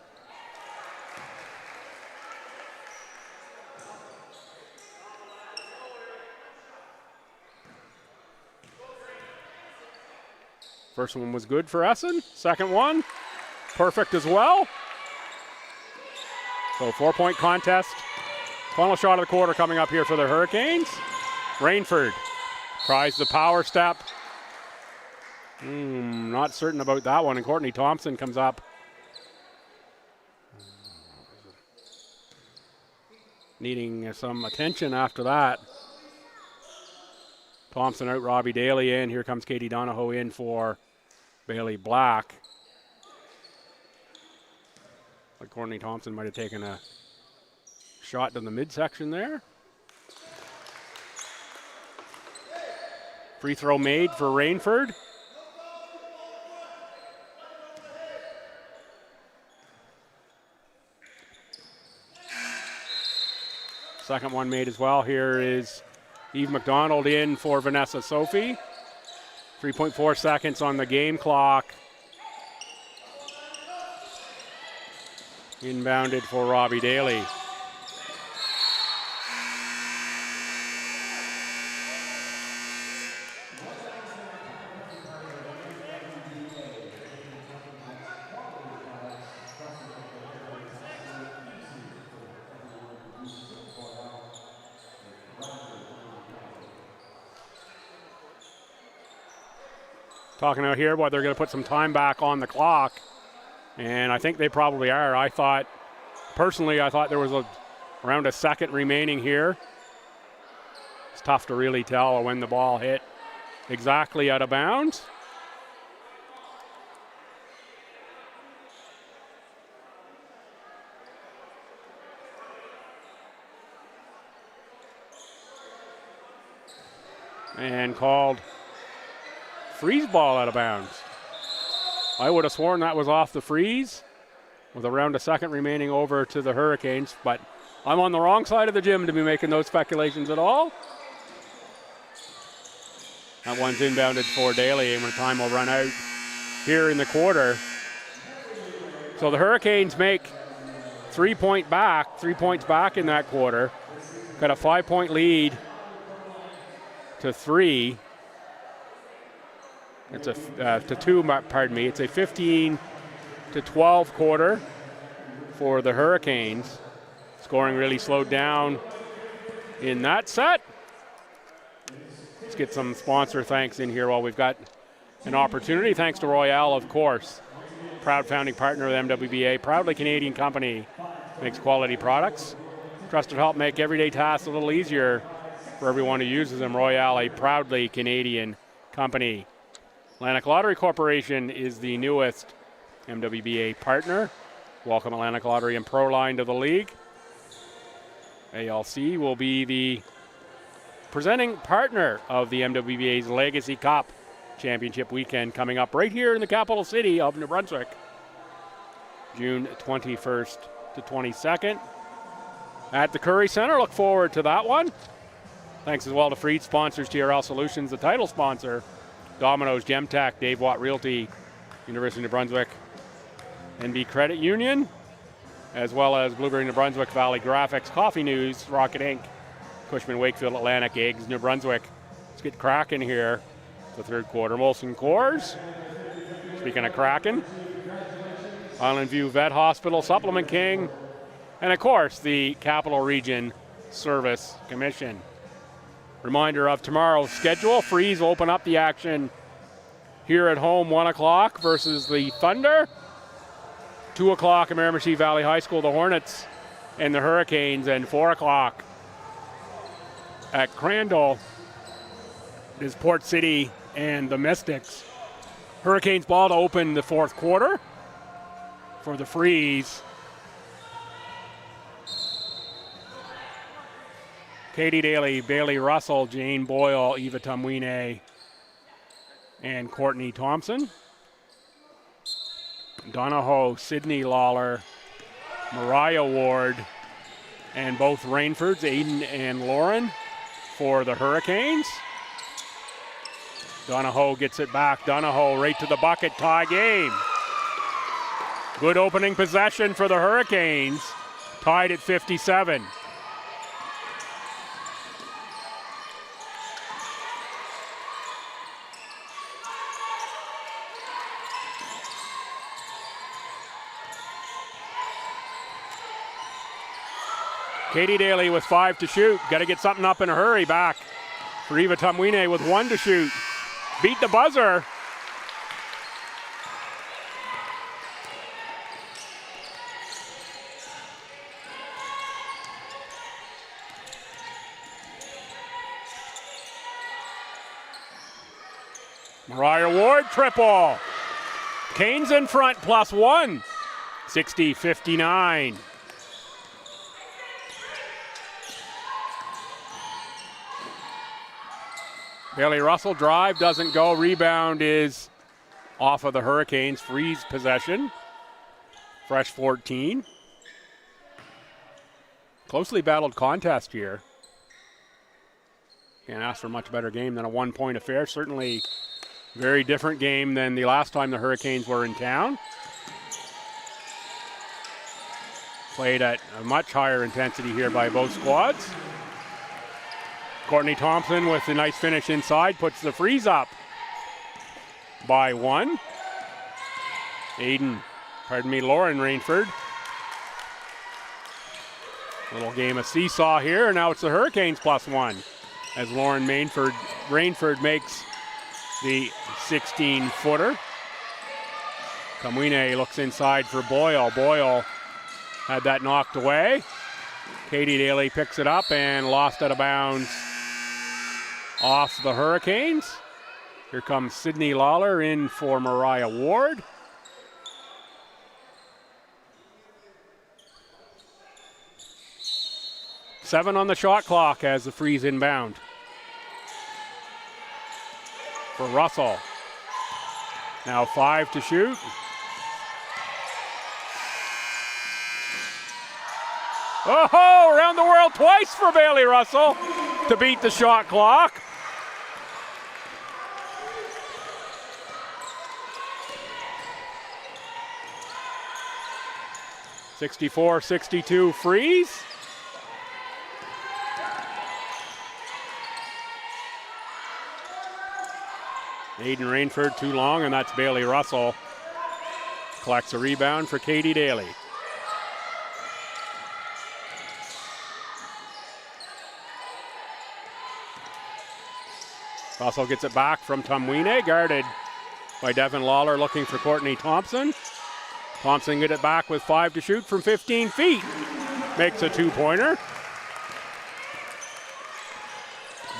First one was good for Essen. Second one, perfect as well. So 4-point contest. Final shot of the quarter coming up here for the Hurricanes. Rainford tries the power step. Not certain about that one, and Courtney Thompson comes up. Needing some attention after that. Thompson out, Robbie Daly in. Here comes Katie Donahoe in for Bailey Black. Like Courtney Thompson might have taken a shot to the midsection there. Free throw made for Rainford. Second one made as well. Here is Eve McDonald in for Vanessa Sophie. 3.4 seconds on the game clock. Inbounded for Robbie Daly. Talking out here, they're going to put some time back on the clock. And I think they probably are. Personally, I thought there was around a second remaining here. It's tough to really tell when the ball hit exactly out of bounds. And called freeze ball out of bounds. I would have sworn that was off the freeze with around a second remaining over to the Hurricanes, but I'm on the wrong side of the gym to be making those speculations at all. That one's inbounded for Daly, and time will run out here in the quarter. So the Hurricanes make 3 points back in that quarter. Got a 5-point lead to 3. It's to 2, pardon me. It's a 15-12 quarter for the Hurricanes. Scoring really slowed down in that set. Let's get some sponsor thanks in here while we've got an opportunity. Thanks to Royale, of course. Proud founding partner of MWBA. Proudly Canadian company. Makes quality products. Trusted to help make everyday tasks a little easier for everyone who uses them. Royale, a proudly Canadian company. Atlantic Lottery Corporation is the newest MWBA partner. Welcome Atlantic Lottery and Proline to the league. ALC will be the presenting partner of the MWBA's Legacy Cup Championship weekend coming up right here in the capital city of New Brunswick. June 21st to 22nd at the Curry Center. Look forward to that one. Thanks as well to Freed sponsors, TRL Solutions, the title sponsor. Domino's, Gemtech, Dave Watt Realty, University of New Brunswick, NB Credit Union, as well as Blueberry New Brunswick, Valley Graphics, Coffee News, Rocket Inc., Cushman Wakefield, Atlantic Eggs, New Brunswick. Let's get cracking here. The third quarter. Molson Coors, speaking of cracking, Island View Vet Hospital, Supplement King, and of course the Capital Region Service Commission. Reminder of tomorrow's schedule. Freeze will open up the action here at home, 1 o'clock versus the Thunder. 2 o'clock at Miramichi Valley High School, the Hornets and the Hurricanes, and 4 o'clock at Crandall is Port City and the Mystics. Hurricanes ball to open the fourth quarter for the Freeze. Katie Daly, Bailey Russell, Jane Boyle, Eva Tumwine, and Courtney Thompson. Donahoe, Sydney Lawler, Mariah Ward, and both Rainfords, Aiden and Lauren, for the Hurricanes. Donahoe gets it back. Donahoe right to the bucket, tie game. Good opening possession for the Hurricanes, tied at 57. Katie Daly with 5 to shoot. Got to get something up in a hurry. Back for Eva Tumwine with 1 to shoot. Beat the buzzer. Mariah Ward triple. Canes in front, +1. 60-59. Bailey Russell drive doesn't go. Rebound is off of the Hurricanes. Freeze possession. Fresh 14. Closely battled contest here. Can't ask for a much better game than a 1-point affair. Certainly very different game than the last time the Hurricanes were in town. Played at a much higher intensity here by both squads. Courtney Thompson with the nice finish inside puts the Freeze up by 1. Lauren Rainford. Little game of seesaw here. Now it's the Hurricanes +1 as Lauren Rainford makes the 16-footer. Kamwine looks inside for Boyle. Boyle had that knocked away. Katie Daly picks it up and lost out of bounds off the Hurricanes. Here comes Sydney Lawler in for Mariah Ward. Seven on the shot clock as the Freeze inbound. For Russell. Now 5 to shoot. Oh, around the world twice for Bailey Russell to beat the shot clock. (64-62) Freeze. Aiden Rainford too long, and that's Bailey Russell. Collects a rebound for Katie Daly. Russell gets it back from Tumwine, guarded by Devin Lawler, looking for Courtney Thompson. Thompson get it back with 5 to shoot from 15 feet. Makes a 2-pointer.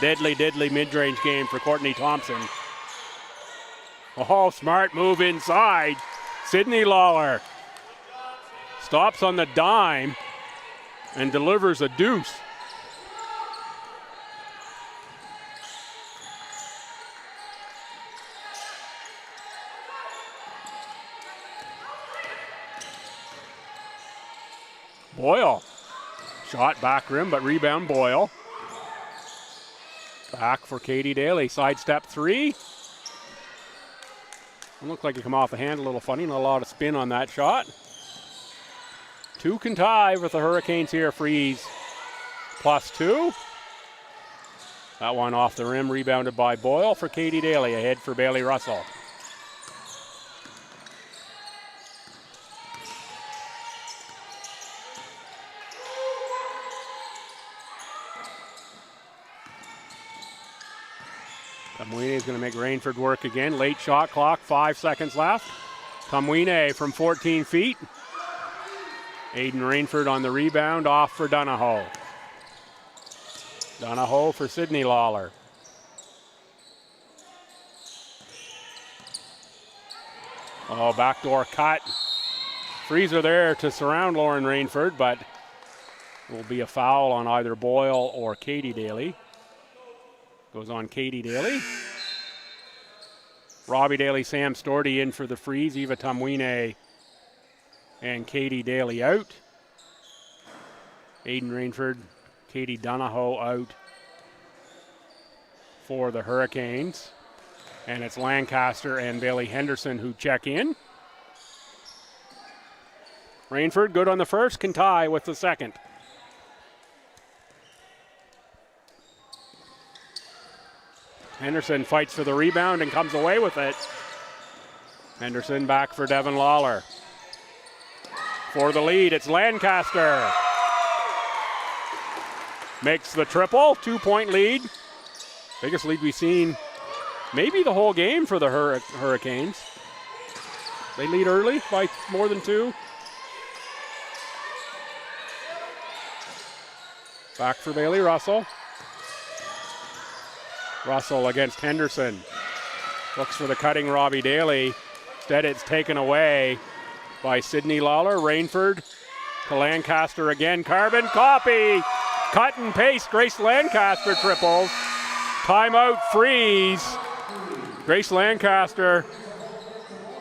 Deadly mid-range game for Courtney Thompson. Oh, smart move inside. Sydney Lawler stops on the dime and delivers a deuce. Boyle. Shot back rim, but rebound Boyle. Back for Katie Daly. Sidestep 3. It looked like it come off the hand a little funny. Not a lot of spin on that shot. 2 can tie with the Hurricanes here. Freeze +2. That one off the rim, rebounded by Boyle for Katie Daly. Ahead for Bailey Russell. Tumwine is going to make Rainford work again. Late shot clock, 5 seconds left. Tumwine from 14 feet. Aiden Rainford on the rebound, off for Donahoe. Donahoe for Sydney Lawler. Oh, backdoor cut. Freezer there to surround Lauren Rainford, but will be a foul on either Boyle or Katie Daly. Goes on Katie Daly. Robbie Daly, Sam Storty in for the Freeze. Eva Tumwine and Katie Daly out. Aiden Rainford, Katie Donahoe out for the Hurricanes. And it's Lancaster and Bailey Henderson who check in. Rainford good on the first, can tie with the second. Henderson fights for the rebound and comes away with it. Henderson back for Devin Lawler. For the lead, it's Lancaster. Makes the triple, 2-point lead. Biggest lead we've seen maybe the whole game for the Hurricanes. They lead early by more than 2. Back for Bailey Russell. Russell against Henderson. Looks for the cutting Robbie Daly. Instead, it's taken away by Sydney Lawler. Rainford to Lancaster again. Carbon copy. Cut and paste. Grace Lancaster triples. Timeout Freeze. Grace Lancaster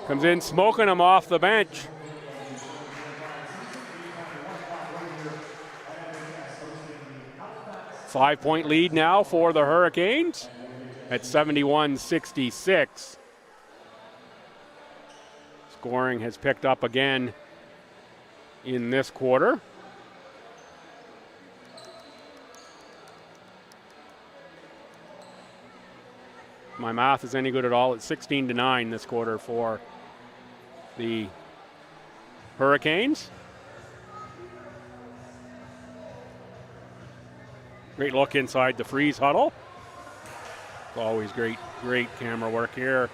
comes in smoking him off the bench. 5-point lead now for the Hurricanes at 71-66. Scoring has picked up again in this quarter. If my math is any good at all, it's 16-9 this quarter for the Hurricanes. Great look inside the Freeze huddle. Always great camera work here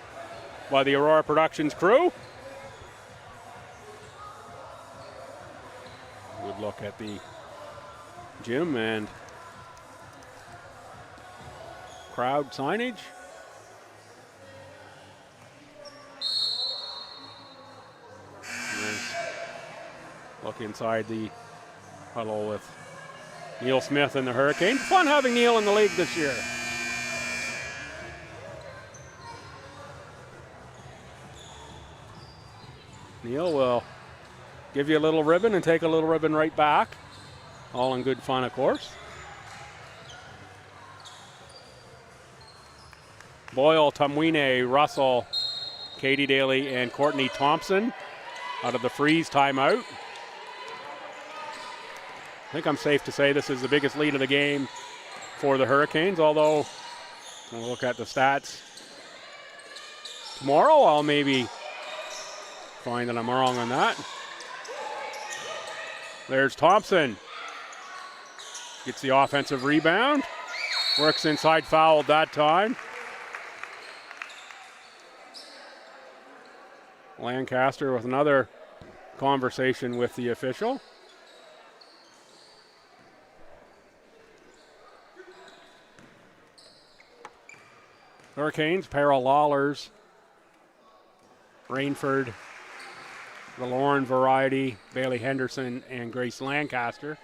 by the Aurora Productions crew. Good look at the gym and crowd signage. Look inside the huddle with Neil Smith and the Hurricanes. Fun having Neil in the league this year. Neil will give you a little ribbon and take a little ribbon right back. All in good fun, of course. Boyle, Tumwine, Russell, Katie Daly, and Courtney Thompson out of the Freeze timeout. I think I'm safe to say this is the biggest lead of the game for the Hurricanes, although we'll look at the stats tomorrow. I'll maybe find that I'm wrong on that. There's Thompson. Gets the offensive rebound. Works inside, fouled that time. Lancaster with another conversation with the official. Hurricanes, Peril Lawlers, Rainford, the Lauren variety, Bailey Henderson, and Grace Lancaster.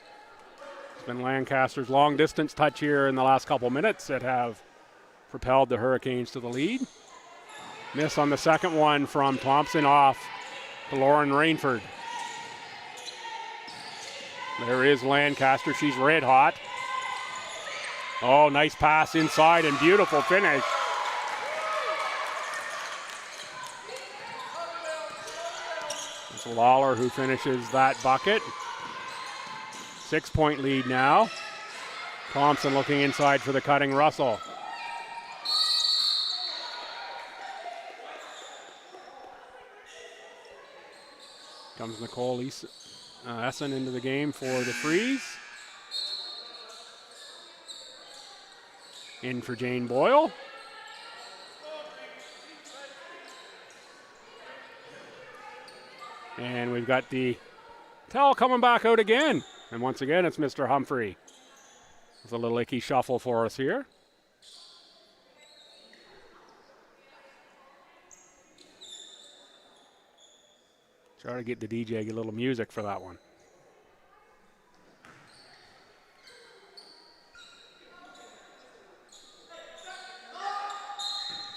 It's been Lancaster's long distance touch here in the last couple minutes that have propelled the Hurricanes to the lead. Miss on the second one from Thompson off to Lauren Rainford. There is Lancaster, she's red hot. Oh, nice pass inside and beautiful finish. It's Lawler who finishes that bucket. 6-point lead now. Thompson looking inside for the cutting Russell. Comes Nicole Essen into the game for the Freeze. In for Jane Boyle. And we've got the towel coming back out again. And once again, it's Mr. Humphrey. It's a little icky shuffle for us here. Try to get the DJ, get a little music for that one.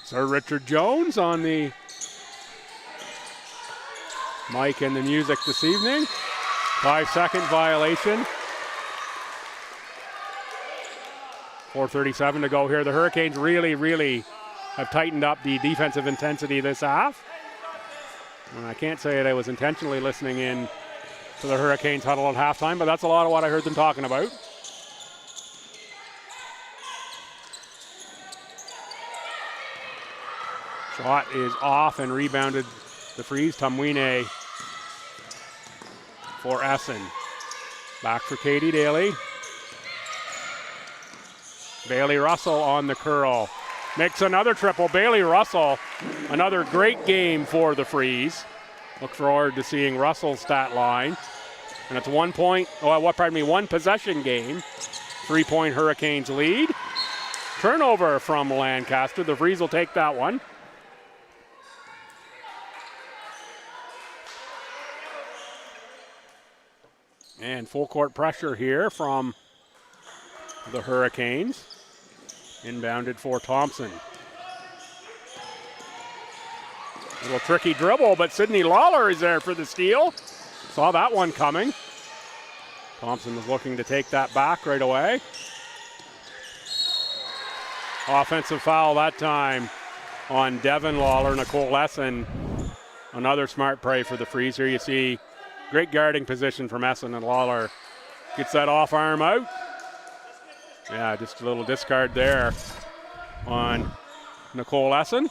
Sir Richard Jones on the mic and the music this evening. 5-second violation. 4:37 to go here. The Hurricanes really have tightened up the defensive intensity this half. And I can't say that I was intentionally listening in to the Hurricanes huddle at halftime, but that's a lot of what I heard them talking about. Shot is off and rebounded the Freeze. Tumwine for Essen. Back for Katie Daly. Bailey Russell on the curl. Makes another triple. Bailey Russell, another great game for the Freeze. Look forward to seeing Russell's stat line. And it's 1 possession game. 3-point Hurricanes lead. Turnover from Lancaster. The Freeze will take that one. And full court pressure here from the Hurricanes. Inbounded for Thompson. A little tricky dribble, but Sydney Lawler is there for the steal. Saw that one coming. Thompson was looking to take that back right away. Offensive foul that time on Devin Lawler. Nicole Essen, another smart play for the Freeze. Here you see great guarding position from Essen, and Lawler gets that off arm out. Yeah, just a little discard there on Nicole Essen.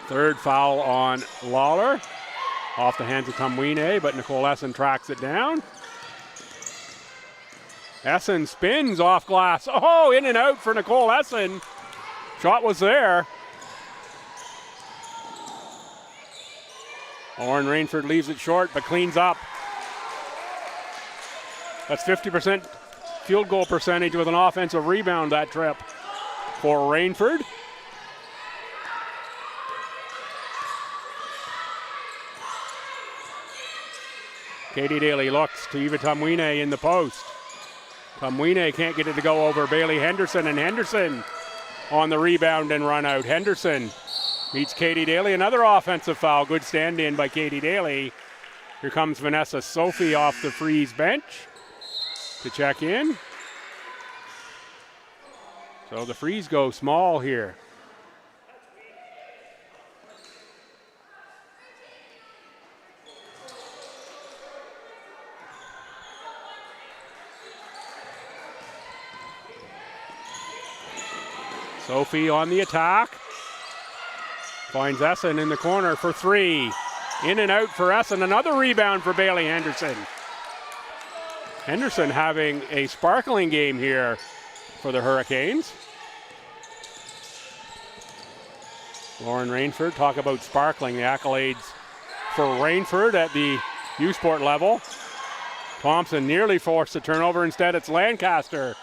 Third foul on Lawler. Off the hands of Tumwine, but Nicole Essen tracks it down. Essen spins off glass. Oh, in and out for Nicole Essen. Shot was there. Lauren Rainford leaves it short, but cleans up. That's 50% field goal percentage with an offensive rebound that trip for Rainford. Katie Daly looks to Eva Tumwine in the post. Tumwine can't get it to go over Bailey Henderson, and Henderson on the rebound and run out. Henderson meets Katie Daly. Another offensive foul. Good stand-in by Katie Daly. Here comes Vanessa Sophie off the Freeze bench to check in. So the Freeze go small here. Sophie on the attack. Finds Essen in the corner for three. In and out for Essen. Another rebound for Bailey Henderson. Henderson having a sparkling game here for the Hurricanes. Lauren Rainford, talk about sparkling, the accolades for Rainford at the U-Sport level. Thompson nearly forced the turnover. Instead, it's Lancaster.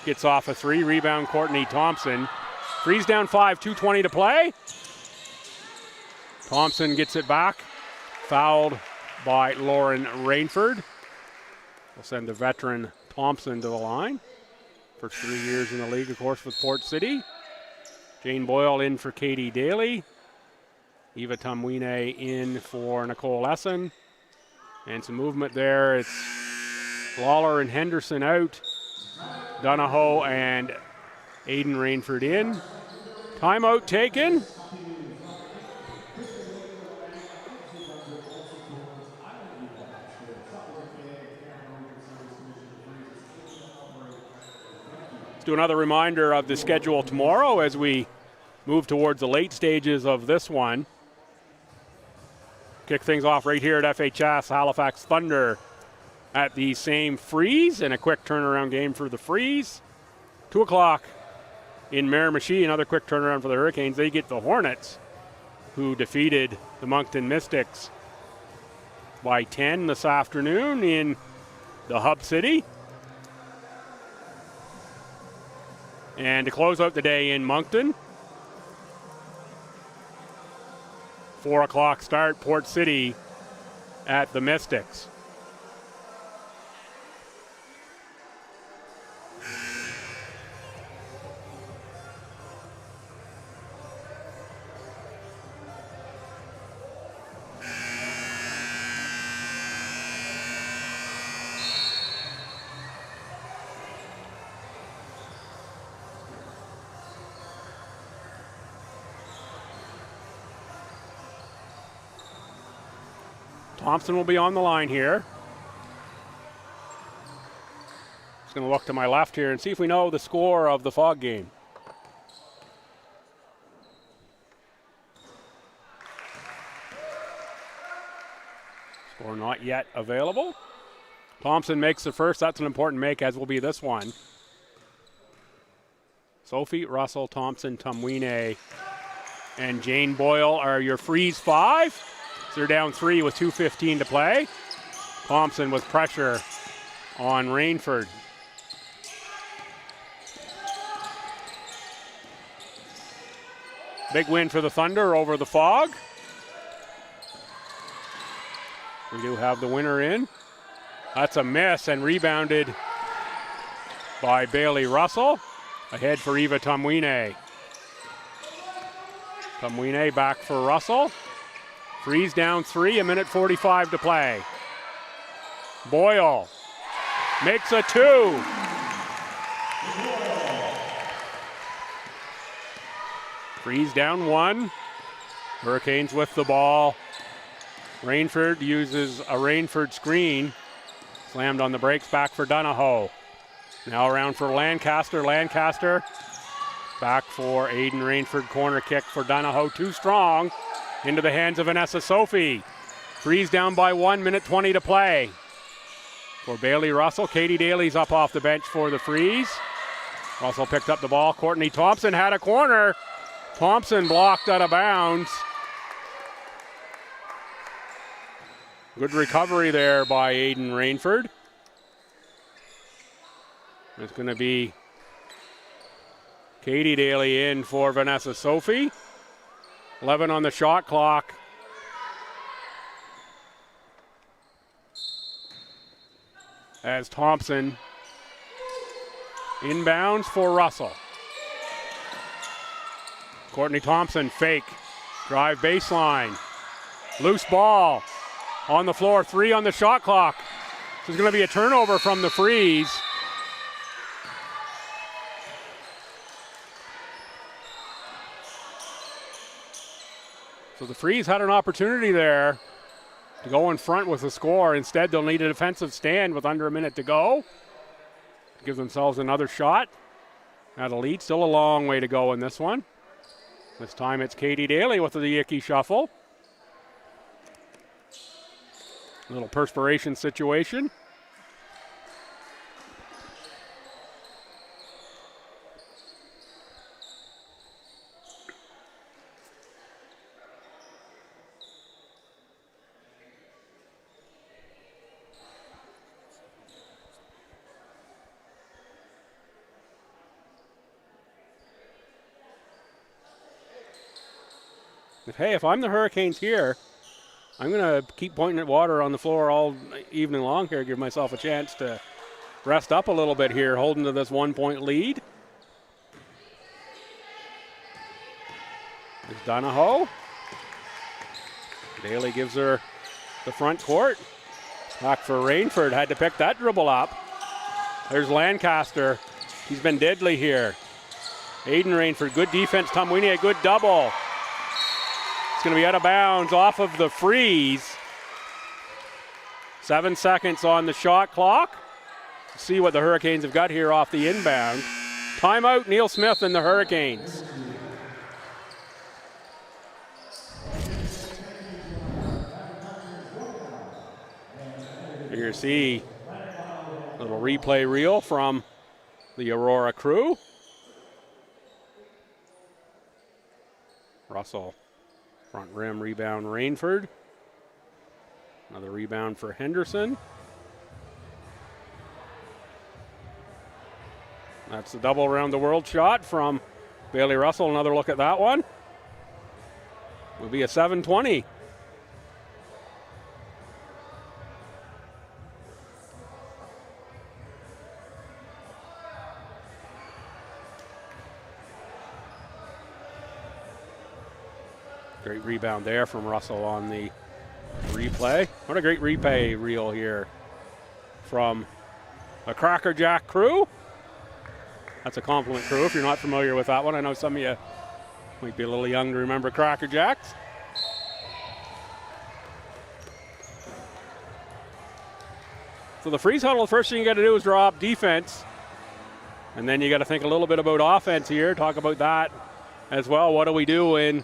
Gets off a three. Rebound, Courtney Thompson. Freeze down 5, 2:20 to play. Thompson gets it back. Fouled by Lauren Rainford. We'll send the veteran Thompson to the line. First 3 years in the league, of course, with Port City. Jane Boyle in for Katie Daly. Eva Tumwine in for Nicole Essen. And some movement there. It's Lawler and Henderson out. Donahoe and Aiden Rainford in. Timeout taken. Let's do another reminder of the schedule tomorrow as we move towards the late stages of this one. Kick things off right here at FHS. Halifax Thunder at the same Freeze, and a quick turnaround game for the Freeze. 2 o'clock in Miramichi, another quick turnaround for the Hurricanes. They get the Hornets, who defeated the Moncton Mystics by 10 this afternoon in the Hub City. And to close out the day in Moncton, 4 o'clock start, Port City at the Mystics. Thompson will be on the line here. Just going to look to my left here and see if we know the score of the Fog game. Score not yet available. Thompson makes the first. That's an important make, as will be this one. Sophie, Russell, Thompson, Tumwine, and Jane Boyle are your Freeze 5. They're down 3 with 2:15 to play. Thompson with pressure on Rainford. Big win for the Thunder over the Fog. We do have the winner in. That's a miss and rebounded by Bailey Russell. Ahead for Eva Tumwine. Tumwine back for Russell. Freeze down 3, 1:45 to play. Boyle makes a 2. Freeze down 1. Hurricanes with the ball. Rainford uses a Rainford screen. Slammed on the brakes, back for Donahoe. Now around for Lancaster. Lancaster back for Aiden Rainford. Corner kick for Donahoe. Too strong. Into the hands of Vanessa Sophie. Freeze down by 1 minute 20 to play. For Bailey Russell, Katie Daly's up off the bench for the freeze. Russell picked up the ball. Courtney Thompson had a corner. Thompson blocked out of bounds. Good recovery there by Aiden Rainford. It's going to be Katie Daly in for Vanessa Sophie. 11 on the shot clock. As Thompson inbounds for Russell. Courtney Thompson fake. Drive baseline. Loose ball on the floor. 3 on the shot clock. This is going to be a turnover from the freeze. So the freeze had an opportunity there to go in front with a score. Instead, they'll need a defensive stand with under a minute to go. Give themselves another shot at a lead. Still a long way to go in this one. This time it's Katie Daly with the Icky shuffle. A little perspiration situation. If I'm the Hurricanes here, I'm going to keep pointing at water on the floor all evening long here, give myself a chance to rest up a little bit here, holding to this 1 point lead. There's Donahoe. Daly gives her the front court. Back for Rainford, had to pick that dribble up. There's Lancaster. He's been deadly here. Aiden Rainford, good defense. Tom Winnie, a good double. Going to be out of bounds off of the freeze. 7 seconds on the shot clock. Let's see what the Hurricanes have got here off the inbound. Timeout, Neil Smith and the Hurricanes. Here you see a little replay reel from the Aurora crew. Russell. Front rim rebound, Rainford. Another rebound for Henderson. That's the double around the world shot from Bailey Russell. Another look at that one. Will be a 7-20. Great rebound there from Russell on the replay. What a great replay reel here from the Cracker Jack crew. That's a compliment, crew, if you're not familiar with that one. I know some of you might be a little young to remember Cracker Jacks. So the freeze huddle, the first thing you got to do is draw up defense. And then you got to think a little bit about offense here. Talk about that as well. What do we do in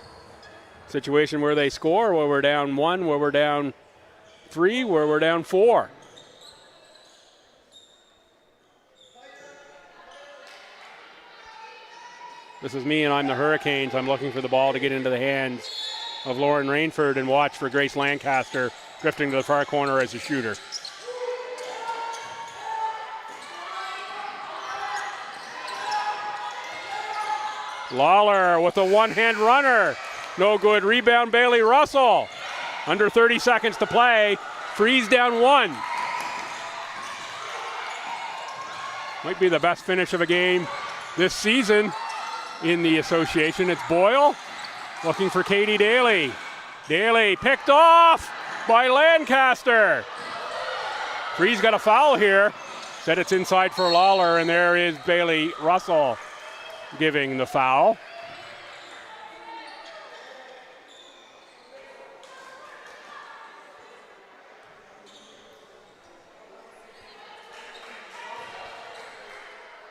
situation where they score, where we're down 1, where we're down 3, where we're down 4. This is me and I'm the Hurricanes. I'm looking for the ball to get into the hands of Lauren Rainford and watch for Grace Lancaster drifting to the far corner as a shooter. Lawler with a one-hand runner. No good. Rebound, Bailey Russell. Under 30 seconds to play. Freeze down 1. Might be the best finish of a game this season in the association. It's Boyle looking for Katie Daly. Daly picked off by Lancaster. Freeze got a foul here. Said it's inside for Lawler, and there is Bailey Russell giving the foul.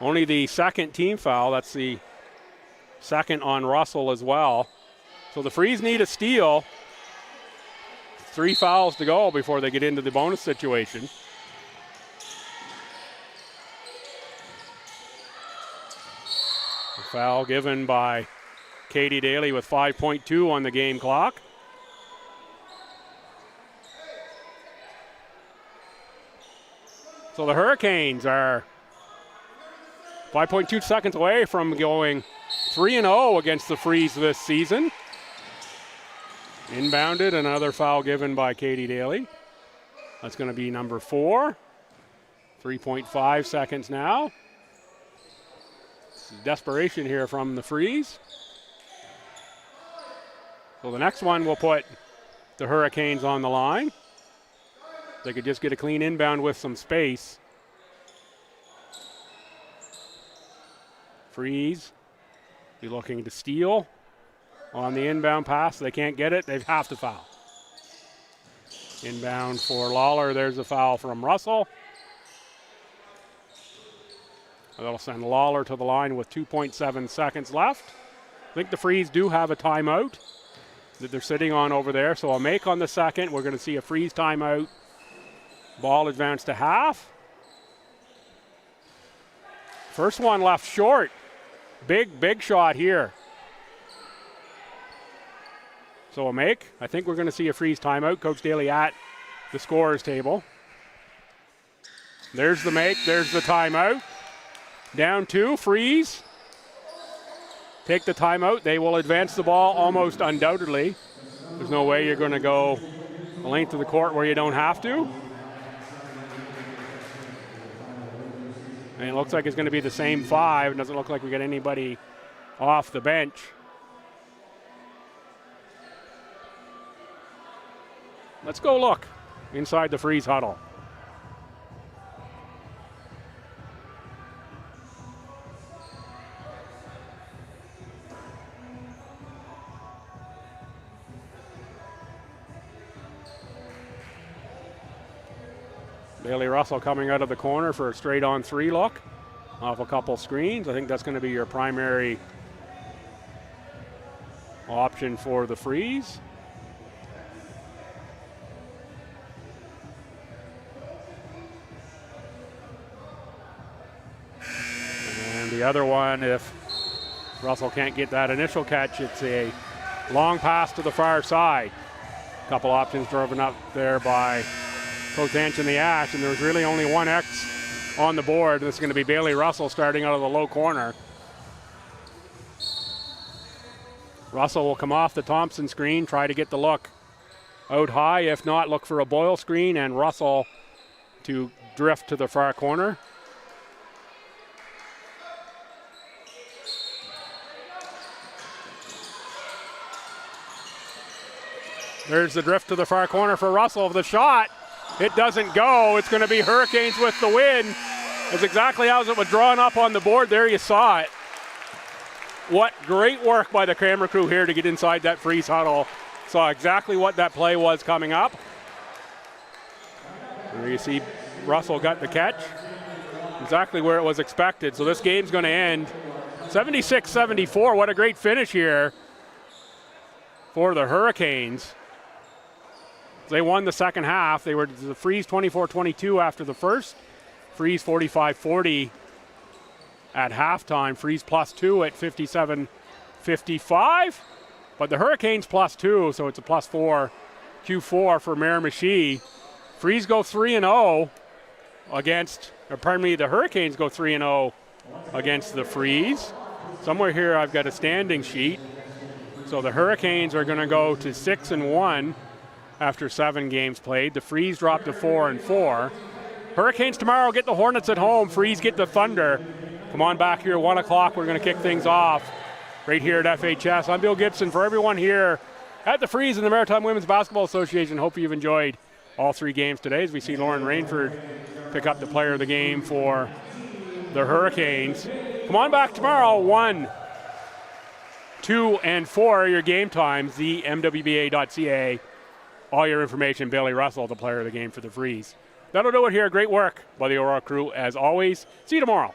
Only the second team foul. That's the second on Russell as well. So the Frees need a steal. 3 fouls to go before they get into the bonus situation. A foul given by Katie Daly with 5.2 on the game clock. So the Her-icanes are 5.2 seconds away from going 3-0 against the Frees this season. Inbounded, another foul given by Katie Daly. That's going to be number 4. 3.5 seconds now. Desperation here from the Frees. So the next one will put the Her-icanes on the line. They could just get a clean inbound with some space. Frees be looking to steal on the inbound pass. They can't get it. They have to foul. Inbound for Lawler. There's a foul from Russell. That'll send Lawler to the line with 2.7 seconds left. I think the Frees do have a timeout that they're sitting on over there. So a make on the second. We're going to see a Frees timeout. Ball advanced to half. First one left short. Big shot here. So a make. I think we're going to see a Frees timeout. Coach Daly at the scorer's table. There's the make. There's the timeout. Down 2, Frees. Take the timeout. They will advance the ball almost undoubtedly. There's no way you're going to go the length of the court where you don't have to. And it looks like it's going to be the same 5. It doesn't look like we get anybody off the bench. Let's go look inside the Frees huddle. Bailey Russell coming out of the corner for a straight on 3 look off a couple screens. I think that's going to be your primary option for the Frees. And the other one, if Russell can't get that initial catch, it's a long pass to the far side. A couple options driven up there by Coach Anthony Ash, and there was really only one X on the board. This is going to be Bailey Russell starting out of the low corner. Russell will come off the Thompson screen, try to get the look out high. If not, look for a Boyle screen, and Russell to drift to the far corner. There's the drift to the far corner for Russell. The shot, it doesn't go. It's going to be Her-icanes with the win. It's exactly as it was drawn up on the board. There you saw it. What great work by the camera crew here to get inside that Frees huddle. Saw exactly what that play was coming up. There you see Russell got the catch. Exactly where it was expected. So this game's going to end 76-74. What a great finish here for the Her-icanes. They won the second half. They were the Frees 24-22 after the first. Frees 45-40 at halftime. Frees +2 at 57-55. But the Her-icanes +2, so it's a +4 Q4 for Miramichi. Frees go 3-0 against, or pardon me, the Her-icanes go 3-0 against the Frees. Somewhere here I've got a standing sheet. So the Her-icanes are going to go to 6-1 after 7 games played. The Frees drop to 4-4. Her-icanes tomorrow get the Hornets at home. Frees get the Thunder. Come on back here, 1 o'clock. We're going to kick things off right here at FHS. I'm Bill Gibson. For everyone here at the Frees and the Maritime Women's Basketball Association, hope you've enjoyed all 3 games today as we see Lauren Rainford pick up the player of the game for the Her-icanes. Come on back tomorrow, 1, 2, and 4 your game times, the mwba.ca. All your information, Bailey Russell, the player of the game for the Freeze. That'll do it here. Great work by the Aurora crew as always. See you tomorrow.